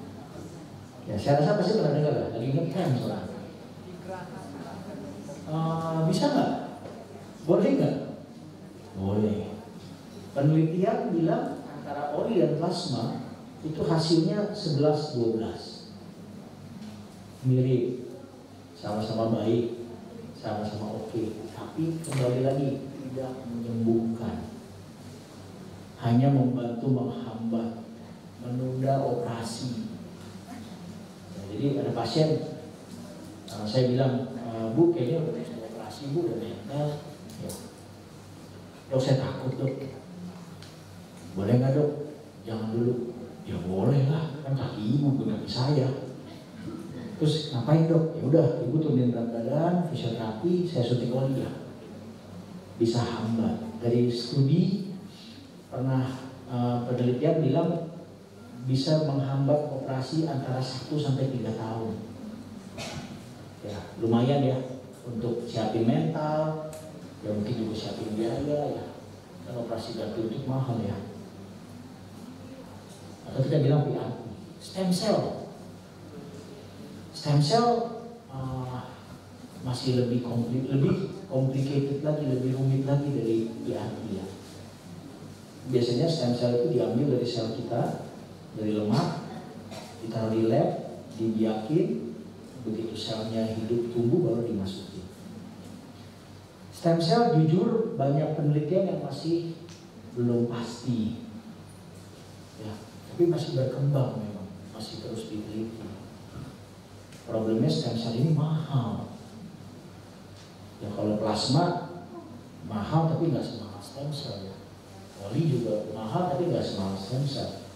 Ya, saya rasa pasti pernah dengar lah, lagi ngetrend soalnya. Bisa nggak? Boleh nggak? Boleh. Penelitian bilang antara oli dan plasma itu hasilnya 11-12. Mirip. Sama-sama baik, sama-sama oke, tapi kembali lagi tidak menyembuhkan, hanya membantu menghambat, menunda operasi. Nah, jadi ada pasien, saya bilang, bu kayaknya udah mau operasi bu, udah mental, ya. Dok saya takut dok, boleh nggak dok? Jangan dulu. Ya boleh lah, kan kaki ibu bukan kaki saya. Terus ngapain dok? Ya udah, ibu turunin berat badan, fisioterapi, saya suntik oli ya. Bisa hambat. Dari studi pernah penelitian bilang bisa menghambat operasi antara 1 sampai 3 tahun. Ya, lumayan ya untuk siapin mental, ya mungkin juga siapin biaya ya. Kan operasi ganti lutut mahal ya. Atau kita bilang PRP, stem cell. stem cell masih lebih complicated lagi, lebih rumit lagi dari hati ya. Biasanya stem cell itu diambil dari sel kita, dari lemak, ditaruh di lab, dibiakin, begitu selnya hidup tumbuh baru dimasukin. Stem cell jujur banyak penelitian yang masih belum pasti, ya, tapi masih berkembang memang, masih terus diteliti. Problemnya stem cell ini mahal. Ya kalau plasma mahal tapi nggak semahal stem cell ya. Oli juga mahal tapi nggak semahal stem cell.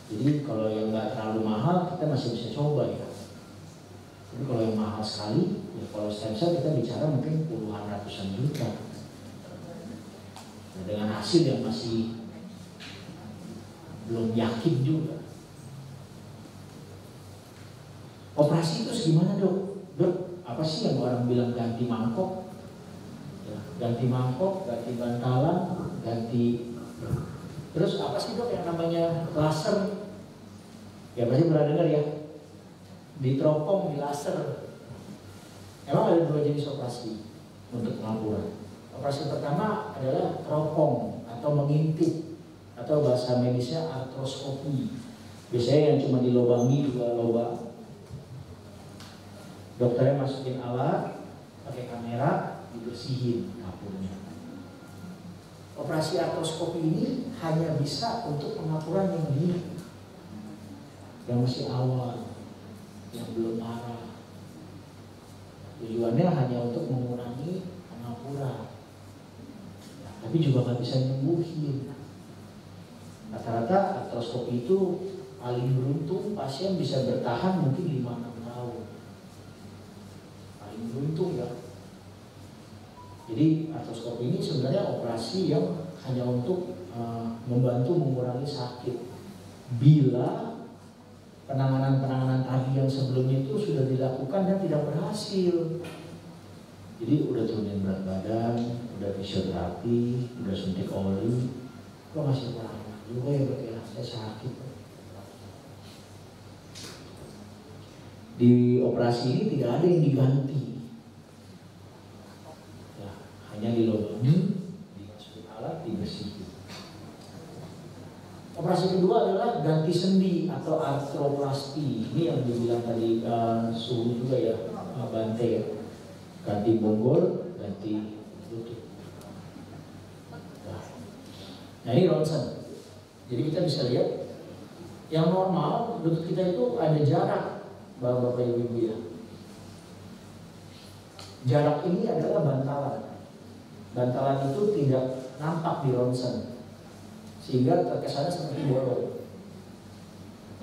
Jadi kalau yang nggak terlalu mahal kita masih bisa coba ya. Tapi kalau yang mahal sekali, ya kalau stem cell kita bicara mungkin puluhan ratusan juta. Nah, dengan hasil yang masih belum yakin juga. Operasi itu gimana dok? Dok, apa sih yang orang bilang ganti mangkok? Ya, ganti mangkok, ganti bantalan, ganti. Terus apa sih dok yang namanya laser? Ya pasti pernah dengar ya. Diteropong, di laser. Emang ada dua jenis operasi untuk pengapuran. Operasi pertama adalah teropong atau mengintip atau bahasa medisnya artroskopi. Biasanya yang cuma dilobangi juga lobang. Dokternya masukin alat, pakai kamera, dibersihin kapurnya. Operasi artroskopi ini hanya bisa untuk pengapuran yang dini, yang masih awal, yang belum parah. Tujuannya hanya untuk mengurangi pengapuran, tapi juga nggak bisa nyembuhin. Rata-rata artroskopi itu paling beruntung pasien bisa bertahan mungkin 5-6 tahun. Paling beruntung ya. Jadi artroskopi ini sebenarnya operasi yang hanya untuk membantu mengurangi sakit. Bila penanganan tadi yang sebelumnya itu sudah dilakukan dan tidak berhasil. Jadi udah turunin berat badan, udah fisioterapi, udah suntik oli, kok masih kurang juga ya berarti saya sakit. Di operasi ini tidak ada yang diganti. Ya, hanya dilobangi, dimasukin alat, dibersihin. Operasi kedua adalah ganti sendi atau artroplasti. Ini yang dibilang tadi suhu juga ya, Bante ya. Ganti bonggol, ganti lutut. Nah ini ronsen. Jadi kita bisa lihat yang normal lutut kita itu ada jarak, bapak-bapak ibu-ibu ya. Jarak ini adalah bantalan. Bantalan itu tidak nampak di ronsen, sehingga terkesannya seperti bolong.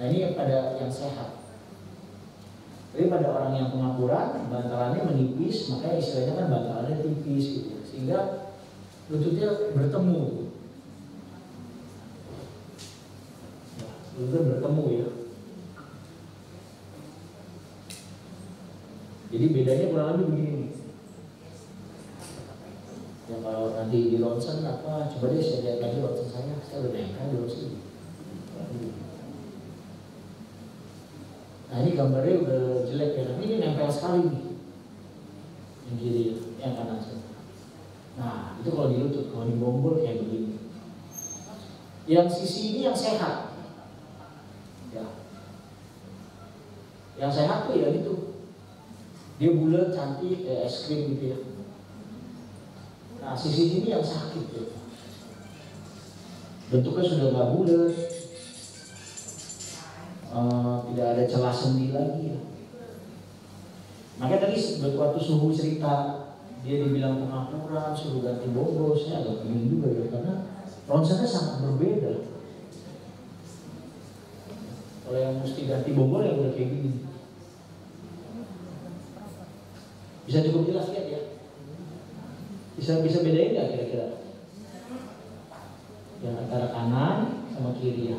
Nah ini pada yang sehat. Tapi pada orang yang pengapuran, bantalannya menipis, makanya istilahnya kan bantalannya tipis gitu, sehingga lututnya bertemu. Nah, lututnya bertemu ya. Jadi bedanya kurang lebih begini. Ya kalau nanti di ronsen apa, coba deh saya lihat lagi ronsen saya udah nempel di ronsen. Nah ini gambarnya udah jelek ya, tapi ini nempel sekali nih. Yang kiri, yang kanan. Nah itu kalau di lutut, kalau di bonggol kayak begini. Yang sisi ini yang sehat. Ya. Yang sehat tuh ya itu. Dia bulat, cantik, kayak es krim gitu ya. Nah sisi ini yang sakit ya. Bentuknya sudah nggak bulat, tidak ada celah sendi lagi ya. Makanya tadi waktu suhu cerita dia dibilang pengapuran, suruh ganti bonggol, saya agak bingung juga ya, karena ronsennya sangat berbeda. Kalau yang mesti ganti bonggol yang udah kayak gini. Bisa cukup jelas lihat ya? Bisa bedain nggak kira-kira? Yang antara kanan sama kiri ya.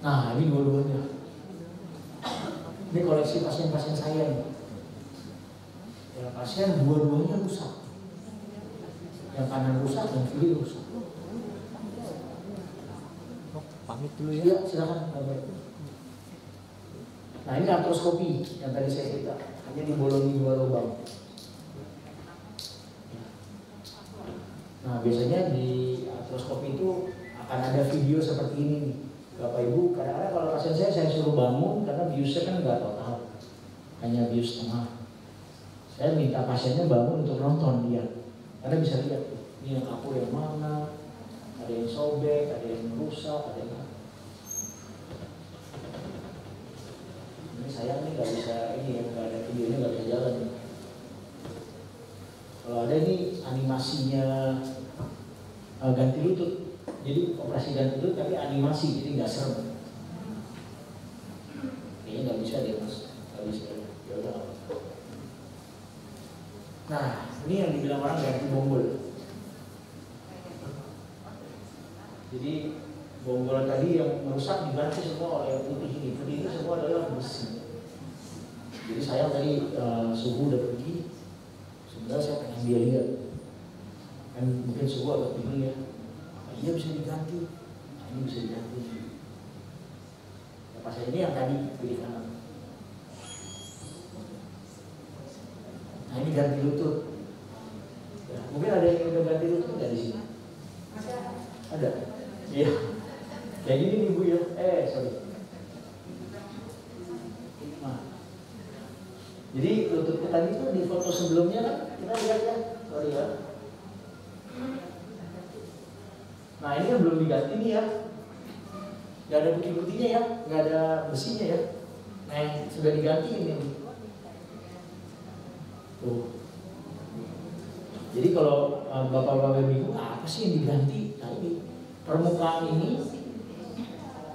Nah ini dua-duanya. Ini koleksi pasien-pasien saya nih. Ya pasien dua-duanya rusak. Yang kanan rusak, yang kiri rusak. pamit dulu ya. Iya, silakan. Nah, ini artroskopi yang tadi saya cerita, hanya dibolongi 2 lubang. Nah, biasanya di artroskopi itu akan ada video seperti ini nih, Bapak Ibu. Kadang-kadang kalau pasien saya suruh bangun karena biusnya kan nggak total, hanya bius tengah. Saya minta pasiennya bangun untuk nonton dia, karena bisa lihat tuh, ini yang kapur yang mana, ada yang sobek, ada yang rusak, ada yang ini sayang nih nggak bisa ini ya, nggak ada videonya, nggak bisa jalan nih. Kalau ada ini animasinya ganti lutut, jadi operasi ganti lutut tapi animasi, jadi nggak serem. Kayaknya nggak bisa deh mas, nggak bisa. Ya udah. Nah, ini yang dibilang orang ganti bonggol. Jadi bonggol tadi yang merusak diganti semua oleh putih ini. Putih itu semua adalah besi. Jadi saya tadi suhu udah pergi. Sebenarnya saya pengen dia lihat. Kan mungkin suhu agak bingung ya. Iya bisa diganti. Nah, ini bisa diganti. Ya, pas ini yang tadi pilih kanan. Nah ini ganti lutut. Ya, mungkin ada yang udah ganti lutut nggak di sini? Ada. Iya. Kayak gini nih Bu ya. Sorry. Nah. Jadi lututnya tadi tuh di foto sebelumnya kan kita lihat ya. Sorry ya. Nah ini kan belum diganti nih ya. Nggak ada putih-putihnya ya, nggak ada besinya ya. Nah yang sudah diganti ini. Tuh. Jadi kalau bapak-bapak bingung apa sih yang diganti? Nah ini permukaan ini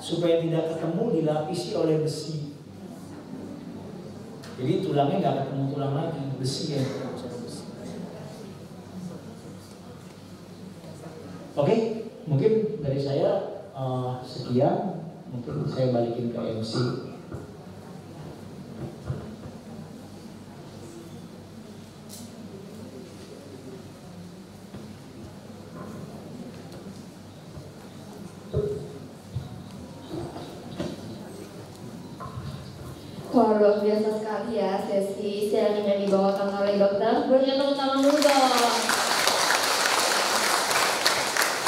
supaya tidak ketemu dilapisi oleh besi. Jadi tulangnya nggak ketemu tulang lagi, besi ya. Oke, mungkin dari saya sekian. Mungkin saya balikin ke MC. Wah, luar biasa sekali ya sesi sharing yang dibawakan oleh dokter. Berikan tepuk tangan dulu dong.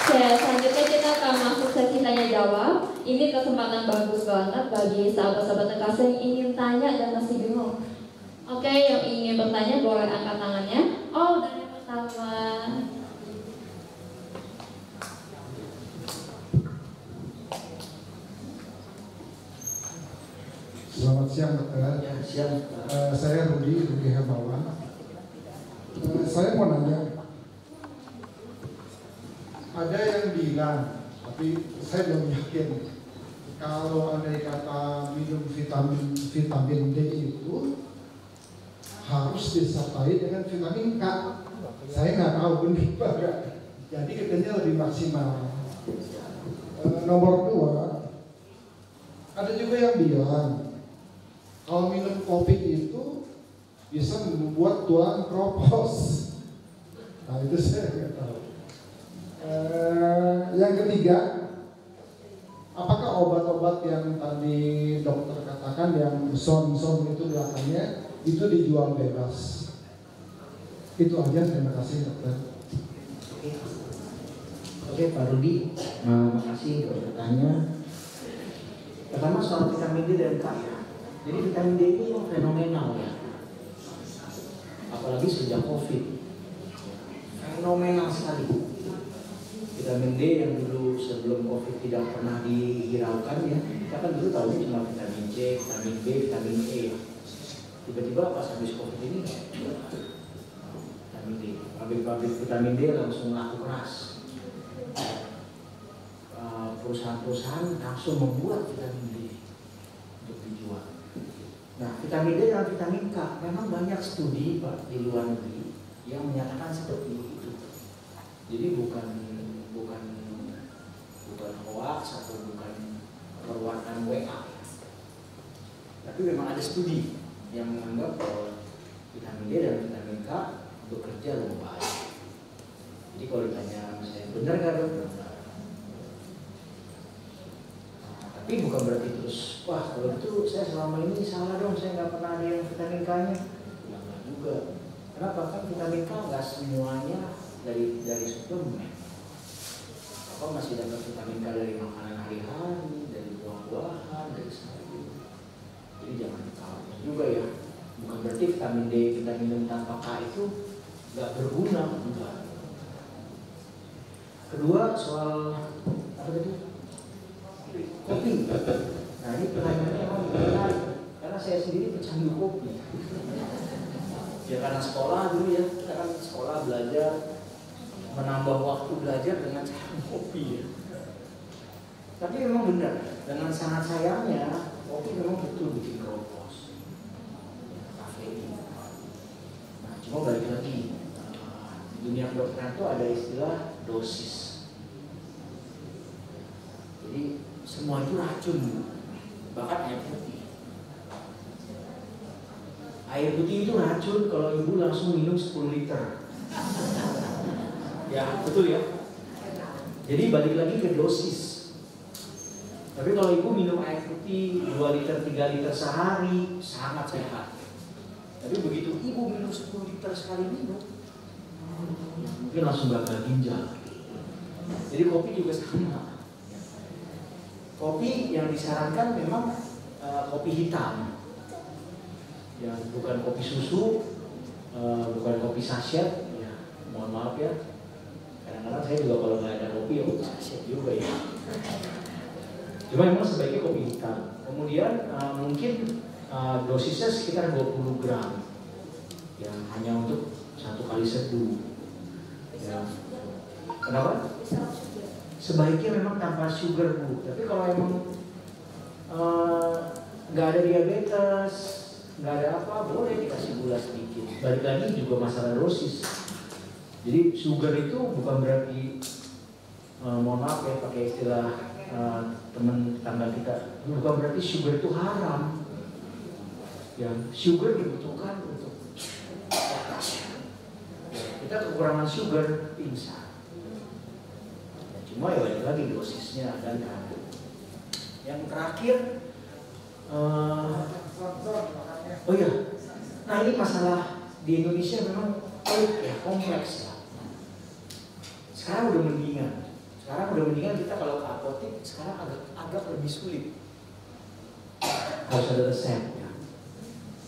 Oke, selanjutnya kita akan masuk sesi tanya jawab. Ini kesempatan bagus banget bagi sahabat-sahabat Nekasa yang ingin tanya dan masih bingung. Oke, yang ingin bertanya boleh angkat tangannya. Oh, dari pertama. Selamat siang dokter. Ya, siang. Saya Rudi Hermawan. Saya mau nanya, ada yang bilang, tapi saya belum yakin, kalau andai kata minum vitamin D itu harus disertai dengan vitamin K. Saya nggak tahu benar nggak. Jadi katanya lebih maksimal. Nomor 2, ada juga yang bilang kalau minum kopi itu bisa membuat tulang kropos. Nah itu saya nggak tahu. Yang ketiga, apakah obat-obat yang tadi dokter katakan yang son-son itu belakangnya itu dijual bebas? Itu aja, terima kasih dokter. Oke Pak Rudi, makasih untuk bertanya. Pertama soal vitamin D dan K ya. Jadi vitamin D ini yang fenomenal ya. Apalagi sejak COVID. Fenomenal sekali. Vitamin D yang dulu sebelum COVID tidak pernah dihiraukan ya. Kita kan dulu tahu cuma vitamin C, vitamin B, vitamin E. Tiba-tiba pas habis COVID ini vitamin D. Pabrik-pabrik vitamin D langsung laku keras. Perusahaan-perusahaan langsung membuat vitamin D untuk dijual. Nah, vitamin D dan vitamin K memang banyak studi Pak di luar negeri yang menyatakan seperti itu. Jadi bukan hoax atau bukan perwatan WA. Tapi memang ada studi yang menganggap bahwa vitamin D dan vitamin K bekerja lebih baik. Jadi kalau ditanya saya benar nggak dok? Tapi bukan berarti terus, wah kalau itu saya selama ini salah dong, saya nggak pernah ada yang vitamin K-nya. Ya nggak juga. Kenapa? Kan vitamin K nggak semuanya dari suplemen. Apa masih dapat vitamin K dari makanan hari-hari, dari buah-buahan, dari sayur. Jadi jangan salah juga ya. Bukan berarti vitamin D, kita minum tanpa K itu nggak berguna, enggak. Kedua soal apa tadi? Kopi. Nah ini pertanyaannya memang menarik karena saya sendiri pecandu kopi. Ya karena sekolah dulu ya, kita kan sekolah belajar, menambah waktu belajar dengan cara kopi ya. Tapi memang benar, dengan sangat sayangnya kopi memang betul bikin keropos. Kafein. Nah cuma balik lagi, di dunia kedokteran itu ada istilah dosis. Jadi semua itu racun, bahkan air putih. Air putih itu racun kalau ibu langsung minum 10 liter. Ya betul ya. Jadi balik lagi ke dosis. Tapi kalau ibu minum air putih 2 liter, 3 liter sehari sangat sehat. Tapi begitu ibu minum 10 liter sekali minum, mungkin langsung gagal ginjal. Jadi kopi juga sama. Kopi yang disarankan memang kopi hitam, ya bukan kopi susu, bukan kopi sachet. Ya, mohon maaf ya. Kadang-kadang saya juga kalau nggak ada kopi ya kopi sachet juga ya. Cuma memang sebaiknya kopi hitam. Kemudian mungkin dosisnya sekitar 20 gram, ya hanya untuk 1 kali seduh. Ya. Kenapa? Sebaiknya memang tanpa sugar Bu. Tapi kalau emang nggak ada diabetes, nggak ada apa, boleh dikasih gula sedikit. Balik lagi juga masalah dosis. Jadi sugar itu bukan berarti mohon maaf ya pakai istilah teman tetangga kita, bukan berarti sugar itu haram. Ya, sugar dibutuhkan untuk kita kekurangan sugar pingsan. Cuma ya balik lagi dosisnya dan yang terakhir oh iya, nah ini masalah di Indonesia memang ya kompleks ya. Sekarang udah mendingan kita kalau ke apotek sekarang agak lebih sulit. Harus ada resep ya.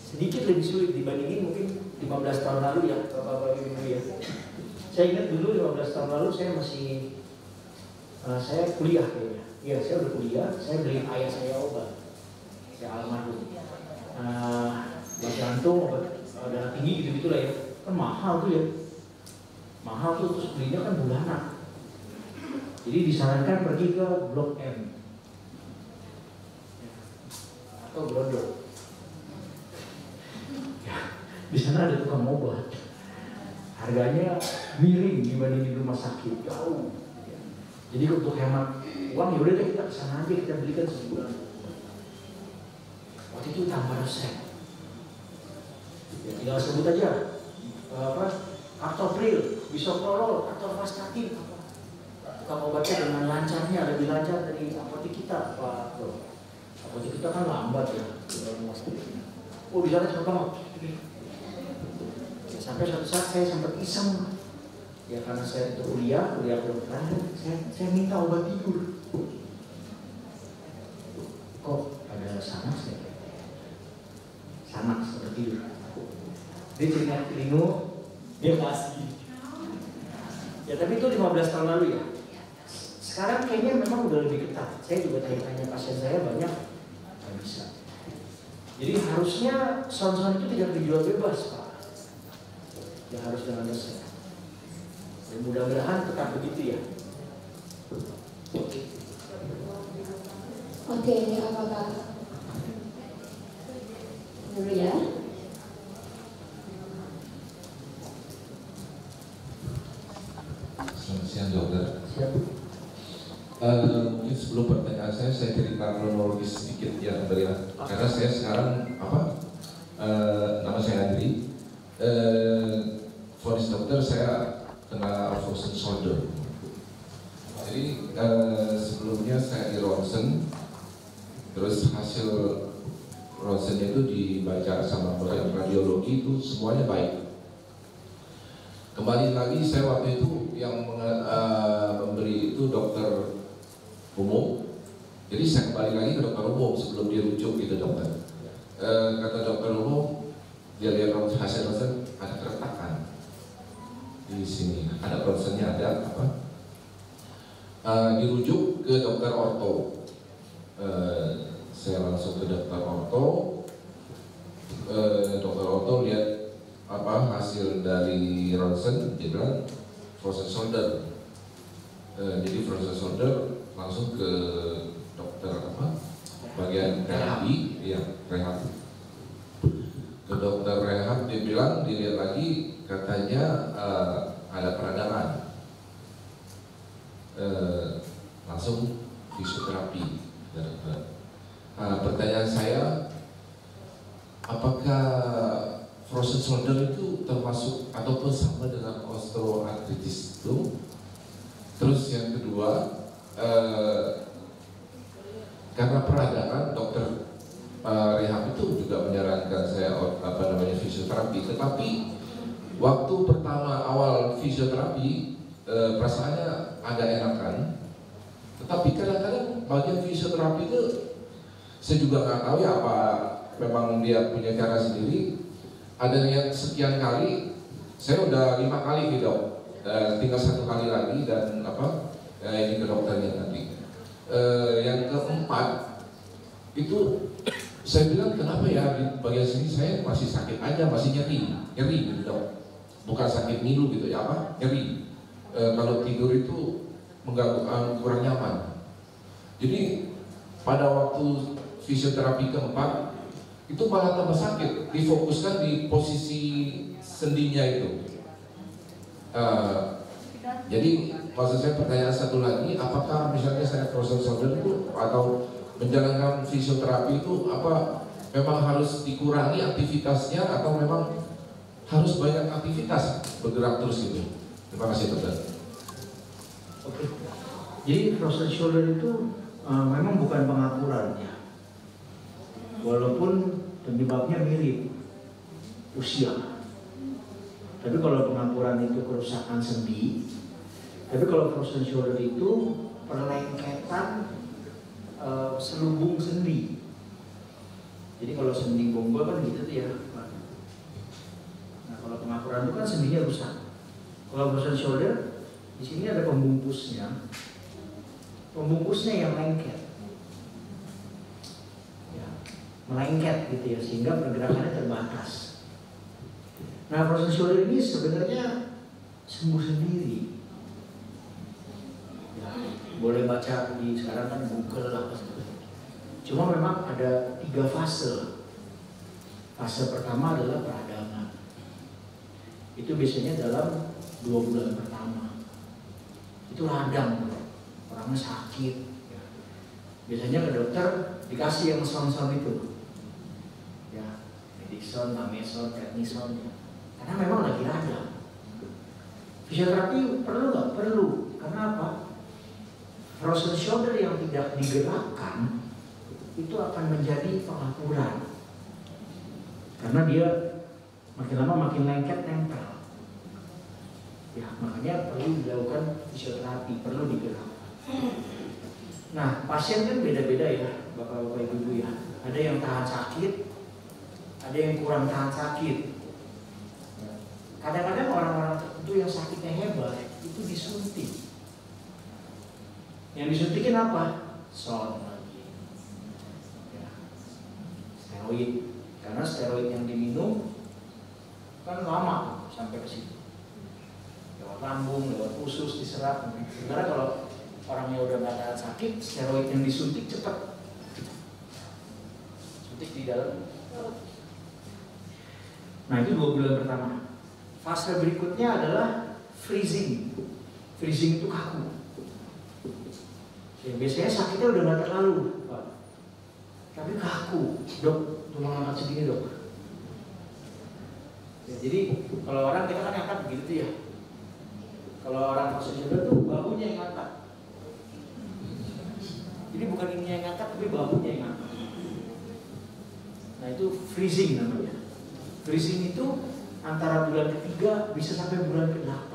Sedikit lebih sulit dibandingin mungkin 15 tahun lalu ya Bapak Ibu ya. Saya ingat dulu 15 tahun lalu saya kuliah kayaknya. Iya, saya udah kuliah, saya beli ayah saya obat. Saya almarhum. Obat jantung, obat darah tinggi gitu-gitu lah ya. Kan mahal tuh ya. Mahal tuh, terus belinya kan bulanan. Jadi disarankan pergi ke Blok M. Atau Grondol. Ya, di sana ada tukang obat. Harganya miring dibanding di rumah sakit, jauh. Jadi untuk hemat uang ya udah deh kita kesana aja, kita belikan sebulan. Waktu itu tambah resep. Ya tinggal sebut aja Captopril, Bisoprolol, atau Vastatin. Tukang obatnya dengan lancarnya, lebih lancar dari apotek kita, Pak. Apotek kita kan lambat ya dalam rumah. Oh di sana cepet banget. Ya, sampai suatu saat saya sempat iseng. Ya karena saya itu kuliah kedokteran, saya minta obat tidur. Kok ada Sanax ya? Sanax obat tidur. Dia cerita Lino, dia kasih. Ya tapi itu 15 tahun lalu ya. Sekarang kayaknya memang udah lebih ketat. Saya juga tanya pasien saya banyak nggak bisa. Jadi harusnya son-son itu tidak dijual bebas Pak. Ya harus dengan resep. Dan mudah-mudahan tetap begitu ya. Oke, ini apakah dulu ya? Selamat siang dokter. Siap. Mungkin sebelum pertanyaan saya cerita kronologis sedikit ya karena saya sekarang nama saya Andri. Vonis dokter saya kena frozen shoulder. Jadi sebelumnya saya di ronsen terus hasil ronsennya itu dibaca sama bagian radiologi, itu semuanya baik. Kembali lagi, saya waktu itu yang memberi itu dokter umum. Jadi saya kembali lagi ke dokter umum sebelum dirujuk gitu dokter. Kata dokter umum, dia lihat hasil ronsen ada keretakan di sini, ada ronsennya ada apa? Dirujuk ke dokter orto. Saya langsung ke dokter orto. Dokter orto lihat apa hasil dari ronsen, dia bilang frozen shoulder. Jadi frozen shoulder langsung ke dokter apa? Bagian terapi, ya rehab. Ke dokter rehab, dia bilang dilihat lagi, katanya ada peradangan. Langsung fisioterapi. Pertanyaan saya, apakah frozen shoulder itu termasuk ataupun sama dengan osteoartritis itu? Terus yang kedua, karena peradangan, dokter rehab itu juga menyarankan saya fisioterapi. Tetapi waktu pertama awal fisioterapi, perasaannya agak enakan. Tetapi kadang-kadang bagian fisioterapi itu saya juga nggak tahu ya apa memang dia punya cara sendiri. Ada yang sekian kali, saya udah 5 kali nih dok, tinggal 1 kali lagi dan ini ke dokternya nanti. Yang keempat itu saya bilang kenapa ya di bagian sini saya masih sakit aja, masih nyeri gitu dok, bukan sakit ngilu gitu ya nyeri. Kalau tidur itu mengganggu, kurang nyaman. Jadi pada waktu fisioterapi keempat itu malah tambah sakit, difokuskan di posisi sendinya itu. Jadi maksud saya pertanyaan satu lagi, apakah misalnya saya frozen shoulder itu atau menjalankan fisioterapi itu apa memang harus dikurangi aktivitasnya atau memang harus banyak aktivitas bergerak terus gitu? Terima kasih dokter. Oke. Jadi frozen shoulder itu memang bukan pengapuran ya. Walaupun penyebabnya mirip usia. Tapi kalau pengapuran itu kerusakan sendi, tapi kalau frozen shoulder itu perlengketan selubung sendi. Jadi kalau sendi bonggol kan gitu tuh ya. Nah kalau pengapuran itu kan sendinya rusak. Kalau frozen shoulder, di sini ada pembungkusnya. Pembungkusnya yang lengket. Ya, melengket gitu ya, sehingga pergerakannya terbatas. Nah frozen shoulder ini sebenarnya sembuh sendiri. Ya, boleh baca di sekarang kan Google apa sebagainya. Cuma memang ada 3 fase. Fase pertama adalah peradangan. Itu biasanya dalam 2 bulan pertama. Itu radang, orangnya sakit. Ya. Biasanya ke dokter dikasih yang son-son itu. Ya, Medixon, Nameson, Prednison. Ya. Karena memang lagi radang. Fisioterapi perlu nggak? Perlu. Karena apa? Frozen shoulder yang tidak digerakkan itu akan menjadi pengapuran. Karena dia makin lama makin lengket nempel. Ya, makanya perlu dilakukan fisioterapi, perlu digerakkan. Nah, pasien kan beda-beda ya, bapak-bapak ibu-ibu ya. Ada yang tahan sakit, ada yang kurang tahan sakit. Kadang-kadang orang-orang tertentu yang sakitnya hebat itu disuntik. Yang disuntikin apa? Son lagi. Ya. Steroid. Karena steroid yang diminum kan lama sampai ke situ. Lewat lambung, lewat usus diserap. Sementara kalau orangnya udah nggak tahan sakit, steroid yang disuntik cepat. Suntik di dalam. Nah itu 2 bulan pertama. Fase berikutnya adalah freezing. Freezing itu kaku. Ya, biasanya sakitnya udah nggak terlalu, Pak. Tapi kaku. Dok, tolong angkat segini dok. Ya, jadi kalau orang kita kan angkat begitu ya. Kalau orang frozen shoulder tuh bahunya yang angkat. Jadi bukan ininya yang angkat, tapi bahunya yang angkat. itu freezing namanya. Freezing itu antara bulan ke-3 bisa sampai bulan ke-8.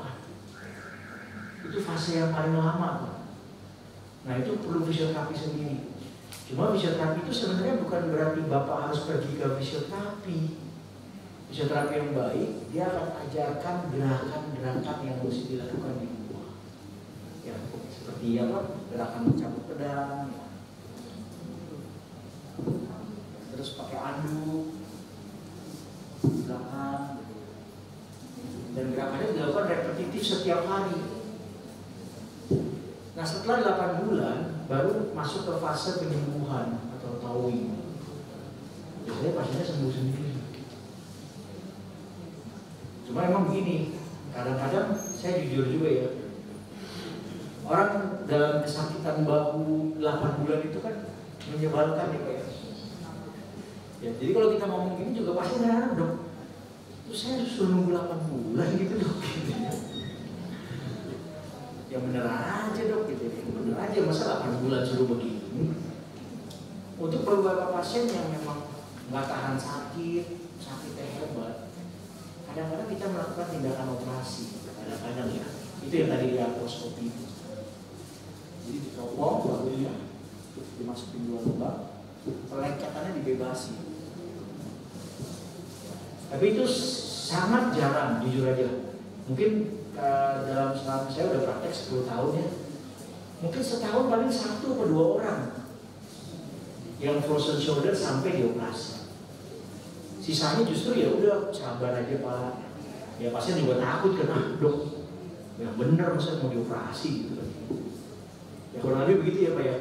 Itu fase yang paling lama, Pak. Nah itu perlu fisioterapi sendiri. Cuma fisioterapi itu sebenarnya bukan berarti Bapak harus pergi ke fisioterapi. Fisioterapi yang baik, dia akan ajarkan gerakan-gerakan yang harus dilakukan di rumah. Ya, seperti apa? Gerakan mencabut pedang, ya. Terus pakai anduk, belakang, dan gerakannya dilakukan repetitif setiap hari. Nah setelah 8 bulan baru masuk ke fase penyembuhan atau towing. Biasanya pasiennya sembuh sendiri. Cuma emang begini, kadang-kadang saya jujur juga ya, orang dalam kesakitan bahu 8 bulan itu kan menyebalkan ya Pak ya. Ya, jadi kalau kita ngomong gini juga pasti nggak dok. Terus saya harus nunggu 8 bulan gitu dok. Gitu ya. Ya bener aja dok gitu. Bener aja masa 8 bulan suruh begini. Untuk beberapa pasien yang memang nggak tahan sakitnya hebat, kadang-kadang kita melakukan tindakan operasi. Kadang-kadang ya. Itu yang tadi laparoskopi. Jadi dicopot bahunya, dimasukin 2 lubang, pelengkatannya dibebasi. Tapi itu sangat jarang, jujur aja. Mungkin dalam selama saya udah praktek 10 tahun ya, mungkin setahun paling 1 atau 2 orang yang frozen shoulder sampai dioperasi. Sisanya justru ya udah sabar aja Pak. Ya pasien juga takut kan, dok, ya bener masa mau dioperasi gitu kan. Ya kurang lebih begitu ya Pak ya.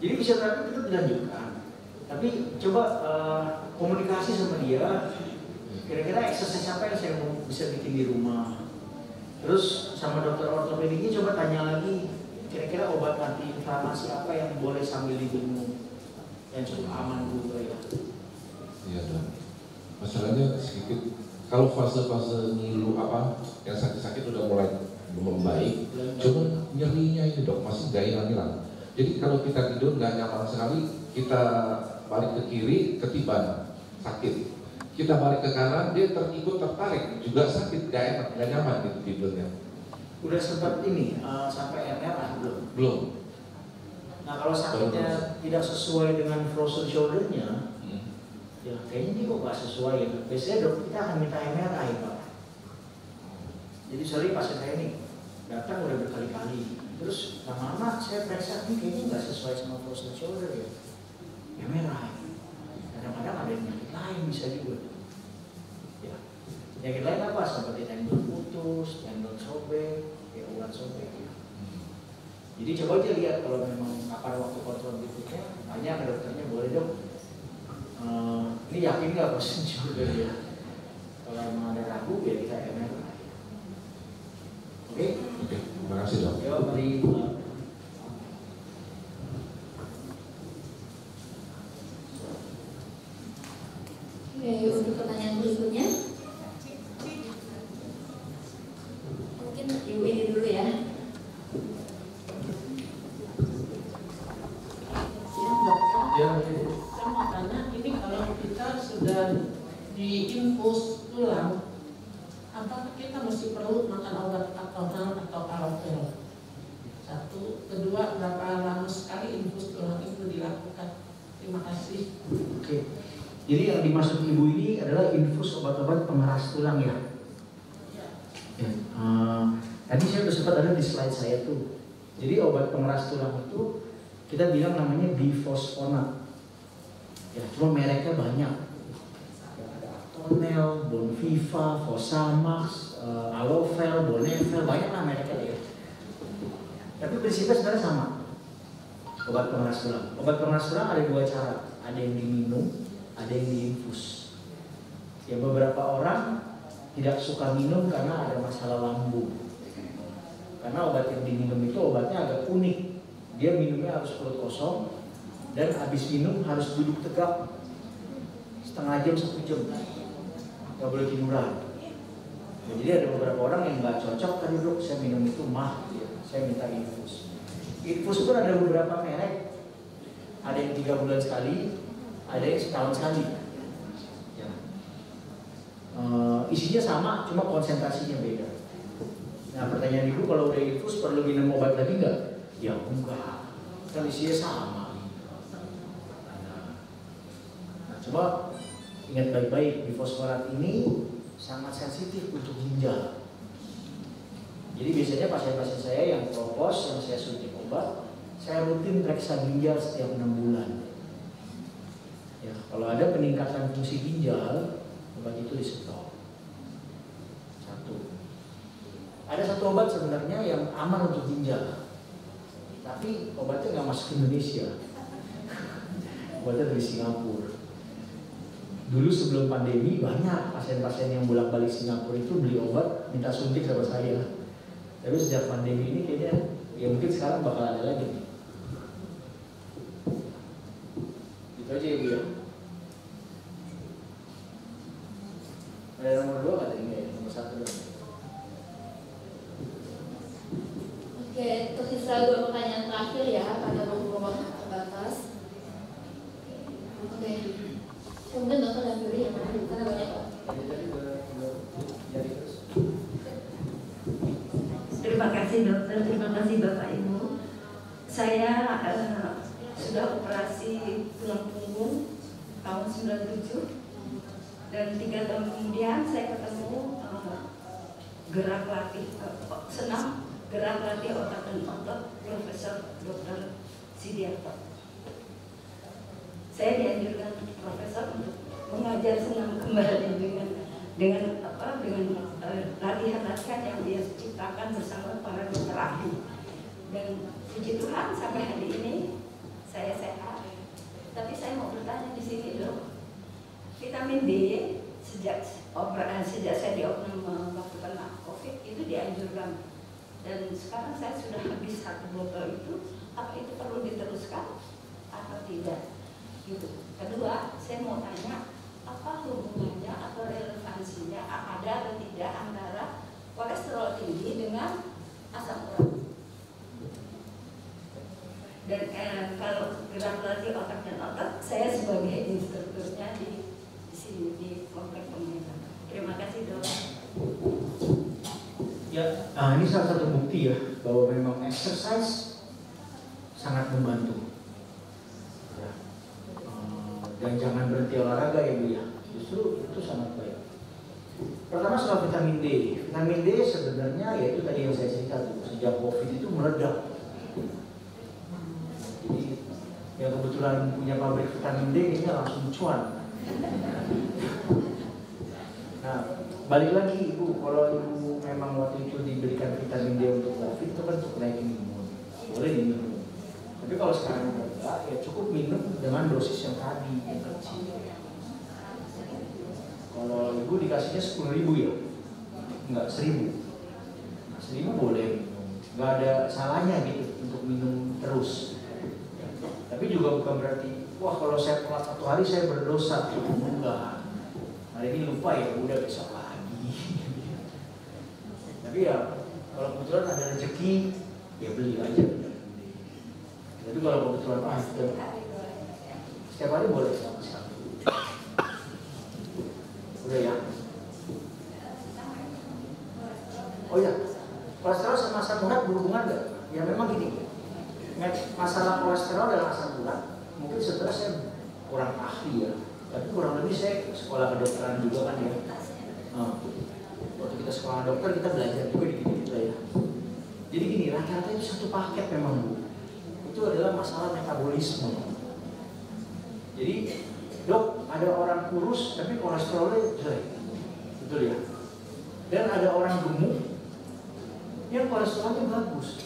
Jadi fisioterapi itu dilanjutkan. Tapi coba komunikasi sama dia. Kira-kira exercise apa yang saya bisa bikin di rumah. Terus sama dokter ortopediknya coba tanya lagi, kira-kira obat anti inflamasi apa yang boleh sambil diminum yang cukup aman juga ya. Iya dok. Masalahnya sedikit, kalau fase-fase ngilu apa yang sakit-sakit udah mulai membaik, cuma nyerinya ini dok masih gak hilang-hilang. Jadi kalau kita tidur nggak nyaman sekali, kita balik ke kiri ketiban sakit. Kita balik ke kanan, dia terikut tertarik, juga sakit, gak enak, gak nyaman gitu tidurnya. Udah sempat ini, sampai MRI belum? Belum. Nah kalau sakitnya tidak sesuai dengan frozen shoulder-nya, ya kayaknya ini kok gak sesuai ya. Biasanya dok kita akan minta MRI Pak. Jadi sorry pasien saya ini datang udah berkali-kali, terus lama-lama saya periksa ini kayaknya gak sesuai sama frozen shoulder ya. MRI. Kadang-kadang ada penyakit lain bisa juga. Ya. Penyakit lain apa? Seperti tendon putus, tendon sobek, ya urat sobek. Ya. Jadi coba aja lihat kalau memang kapan waktu kontrol berikutnya, tanya ke dokternya, boleh dok. Ini yakin nggak frozen shoulder ya? Kalau memang ada ragu ya kita MRI. Oke? Oke, terima kasih dok. Ya, mari. Oke, untuk pertanyaan berikutnya, mungkin ibu ini dulu ya. Ya, saya mau tanya, ini kalau kita sudah diinfus tulang, apakah kita mesti perlu makan obat atonal atau alofel? 1, kedua, berapa lama sekali infus tulang itu dilakukan? Terima kasih. Oke. Jadi yang dimaksud ibu ini adalah infus obat-obat pengeras tulang ya. Ya. Tadi saya sudah sempat ada di slide saya tuh. Jadi obat pengeras tulang itu kita bilang namanya bifosfonat. Ya, cuma mereknya banyak. Ya, ada Atonel, Bonviva, Fosamax, Alofel, Bonefel, banyak lah mereknya ya. Tapi prinsipnya sebenarnya sama. Obat pengeras tulang. Obat pengeras tulang ada 2 cara. Ada yang diminum, ada yang diinfus. Ya beberapa orang tidak suka minum karena ada masalah lambung. Karena obat yang diminum itu obatnya agak unik. Dia minumnya harus perut kosong dan habis minum harus duduk tegak setengah jam 1 jam. Gak boleh tiduran. Ya, jadi ada beberapa orang yang nggak cocok tadi dok, saya minum itu ya, saya minta infus. Infus itu ada beberapa merek. Ada yang 3 bulan sekali, ada yang setahun sekali. isinya sama, cuma konsentrasinya beda. Nah pertanyaan ibu, kalau udah infus perlu minum obat lagi nggak? Ya enggak, kan isinya sama. Nah coba ingat baik-baik, bifosforat ini sangat sensitif untuk ginjal. Jadi biasanya pasien-pasien saya yang propos, yang saya suntik obat, saya rutin periksa ginjal setiap 6 bulan. Ya, kalau ada peningkatan fungsi ginjal, obat itu di stop. Satu. Ada satu obat sebenarnya yang aman untuk ginjal, tapi obatnya nggak masuk ke Indonesia. Obatnya dari Singapura. Dulu sebelum pandemi banyak pasien-pasien yang bolak-balik Singapura itu beli obat minta suntik sama saya. Tapi sejak pandemi ini kayaknya ya mungkin sekarang bakal ada lagi nih. Gitu aja ya Bu ya. Ada nomor 2 katanya ya, nomor 1 dong. Oke, tersisa 2 pertanyaan terakhir ya, karena waktu terbatas. Oke, kemudian dokter dan Yuri yang mana? Karena banyak kok. Terima kasih dokter, terima kasih Bapak Ibu. Saya sudah operasi tulang punggung tahun 97 dan 3 tahun kemudian saya ketemu gerak latih senam gerak latih otak dan otot Profesor Dr. Sidiarto. Saya dianjurkan Profesor untuk mengajar senam kembali dengan latihan-latihan yang dia ciptakan bersama para dokter ahli. Dan puji Tuhan sampai hari ini saya sehat. Tapi saya mau bertanya di sini dok, vitamin D sejak saya diopnam waktu kena COVID itu dianjurkan. Dan sekarang saya sudah habis 1 botol itu, apa itu perlu diteruskan atau tidak? Gitu. Kedua, saya mau tanya, apa hubungannya atau relevansinya ada atau tidak antara kolesterol tinggi dengan asam urat? Dan kalau gerak latih otak dan otot, saya sebagai instrukturnya di sini di komplek pemerintah. Terima kasih dok. Ya, nah ini salah satu bukti ya bahwa memang exercise sangat membantu. Ya. Dan jangan berhenti olahraga ya Bu ya. Justru itu sangat baik. Pertama soal vitamin D. Vitamin D sebenarnya yaitu tadi yang saya cerita tuh, sejak COVID itu meledak. Jadi yang kebetulan punya pabrik vitamin D ini langsung cuan. Nah, balik lagi Ibu, kalau Ibu memang waktu itu diberikan vitamin D untuk COVID itu kan untuk naikin imun, boleh diminum. Tapi kalau sekarang enggak, ya cukup minum dengan dosis yang tadi yang kecil. Kalau Ibu dikasihnya 10.000 ya, enggak 1.000. Nah, 1.000 boleh minum, enggak ada salahnya gitu untuk minum terus. Tapi juga bukan berarti, wah kalau saya telat 1 hari saya berdosa. Enggak. Hari ini lupa ya, udah besok lagi. Tapi ya, kalau kebetulan ada rezeki, ya beli aja. Tapi kalau kebetulan setiap hari boleh sama sekali. Udah ya. Oh ya, kolesterol sama asam urat berhubungan nggak? Ya memang gini. Masalah kolesterol dan asam urat mungkin setelah saya kurang ahli ya, tapi kurang lebih saya sekolah kedokteran juga kan ya. Waktu kita sekolah dokter kita belajar juga dikit-dikit lah ya. Jadi gini, rata-rata itu satu paket memang Bu. Itu adalah masalah metabolisme. Jadi dok, ada orang kurus tapi kolesterolnya jelek, betul ya? Dan ada orang gemuk yang kolesterolnya bagus.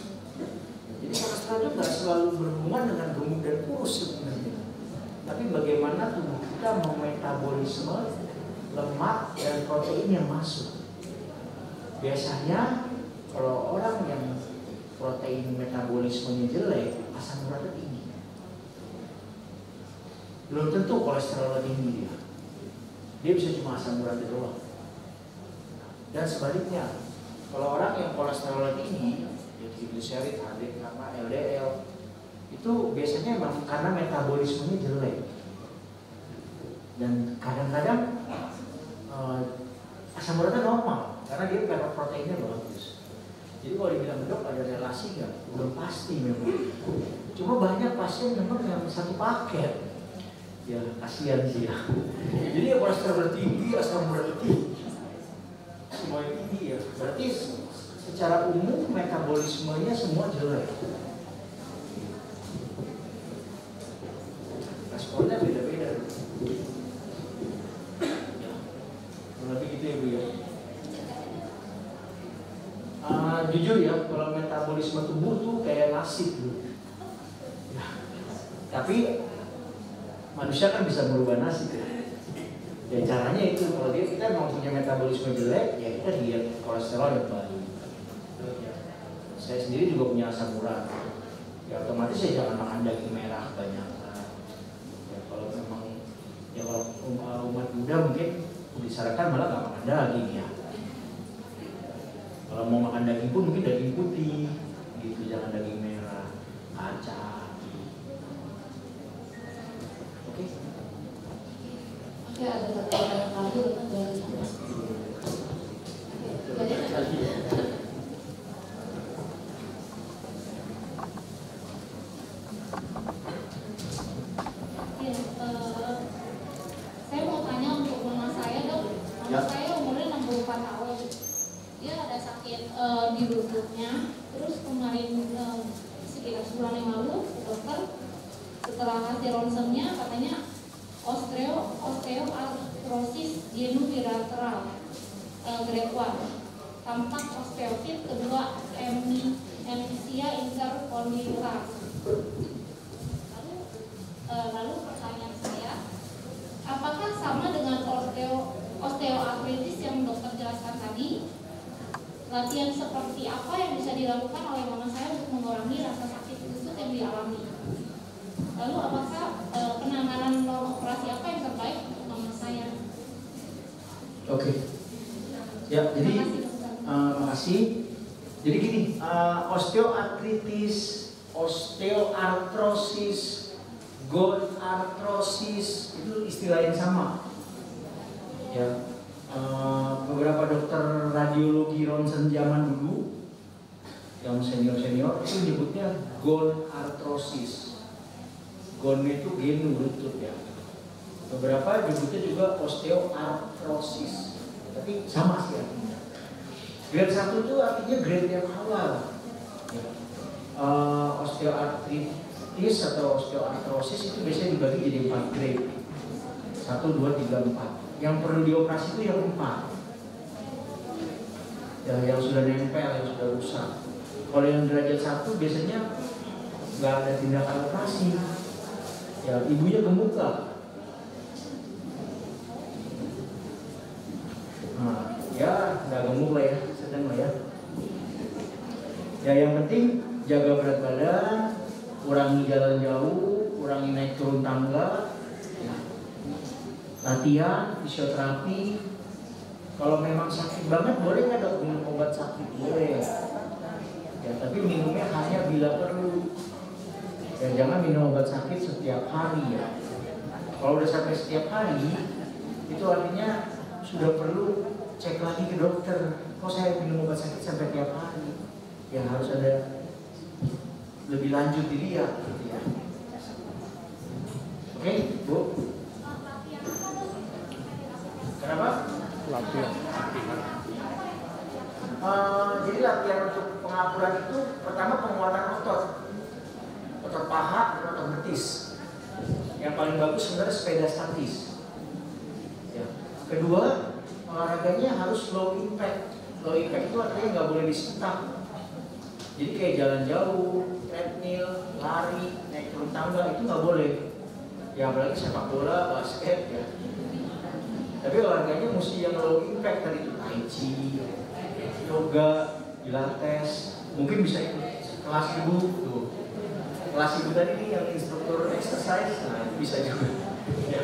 Jadi kolesterol itu nggak selalu berhubungan dengan gemuk dan kurus sebenarnya. Tapi bagaimana tubuh kita memetabolisme lemak dan protein yang masuk. Biasanya kalau orang yang protein metabolismenya jelek, asam uratnya tinggi. Belum tentu kolesterolnya tinggi dia. Dia bisa cuma asam uratnya doang. Dan sebaliknya, kalau orang yang kolesterolnya tinggi, triglycerid, HDL, LDL, itu biasanya memang karena metabolismenya jelek. Dan kadang-kadang asam uratnya normal karena dia proteinnya bagus. Jadi kalau dibilang dok ada relasi nggak? Belum pasti memang. Cuma banyak pasien memang yang satu paket. Ya kasihan sih ya. Jadi ya kolesterol tinggi, asam urat tinggi, semuanya tinggi ya. Berarti secara umum metabolismenya semua jelek. Responnya beda-beda. Lebih gitu ya Bu ya. Jujur ya, kalau metabolisme tubuh tuh kayak nasi Bu. Ya. Tapi manusia kan bisa merubah nasib ya. Ya caranya itu, kalau kita mau punya metabolisme jelek, ya kita diet kolesterol yang baik. Saya sendiri juga punya asam urat. Ya otomatis saya jangan makan daging merah banyak. Ya kalau memang, ya kalau umat Buddha mungkin disarankan malah nggak makan daging ya. Kalau mau makan daging pun mungkin daging putih, gitu, jangan daging merah, kacang. Oke, ada satu pertanyaan lagi dari Mas. Saya mau tanya untuk mama saya dok. Mama saya umurnya 64 tahun. Dia ada sakit di lututnya. Terus kemarin sekitar sebulan yang lalu ke dokter, setelah hasil ronsennya katanya osteoartrosis genobilateral grade 1, tampak osteosit kedua emisia intercondylar. Lalu pertanyaan saya, apakah sama dengan osteoartritis yang dokter jelaskan tadi? Latihan seperti apa yang bisa dilakukan oleh mama saya untuk mengurangi rasa sakit lutut yang dialami? Lalu apakah penanganan operasi apa yang terbaik untuk mama saya? Oke. Ya, jadi makasih. Jadi gini, osteoartrosis, gonartrosis itu istilah yang sama. Ya, beberapa dokter radiologi ronsen zaman dulu yang senior itu nyebutnya gonartrosis. Gon itu genu lutut ya. Beberapa nyebutnya juga osteoartrosis, tapi sama sih artinya. Grade 1 itu artinya grade yang awal. Ya. Osteoartritis atau osteoartrosis itu biasanya dibagi jadi 4 grade. 1, 2, 3, 4. Yang perlu dioperasi itu yang 4. Yang sudah nempel, yang sudah rusak. Kalau yang derajat 1 biasanya nggak ada tindakan operasi. Ya, ibunya gemuk lah. Nah, ya nggak gemuk lah ya, sedang lah ya. Ya yang penting jaga berat badan, kurangi jalan jauh, kurangi naik turun tangga, ya. Latihan, fisioterapi. Kalau memang sakit banget boleh nggak dok minum obat sakit? Boleh. Ya tapi minumnya hanya bila perlu. Ya jangan minum obat sakit setiap hari ya. Kalau udah sampai setiap hari, itu artinya sudah perlu cek lagi ke dokter. Kok saya minum obat sakit sampai tiap hari? Ya harus ada lebih lanjut dilihat gitu ya. Oke, Bu. Kenapa? Latihan. Jadi latihan untuk pengapuran itu pertama penguatan otot paha dan otot betis. Yang paling bagus sebenarnya sepeda statis. Ya. Kedua, olahraganya harus low impact. Low impact itu artinya nggak boleh disentak. Jadi kayak jalan jauh, treadmill, lari, naik turun tangga itu nggak boleh. Ya apalagi sepak bola, basket ya. Tapi olahraganya mesti yang low impact tadi itu tai chi, yoga, pilates, mungkin bisa ikut kelas ibu tuh. Kelas ibu tadi ini yang instruktur exercise, nah itu bisa juga. Ya.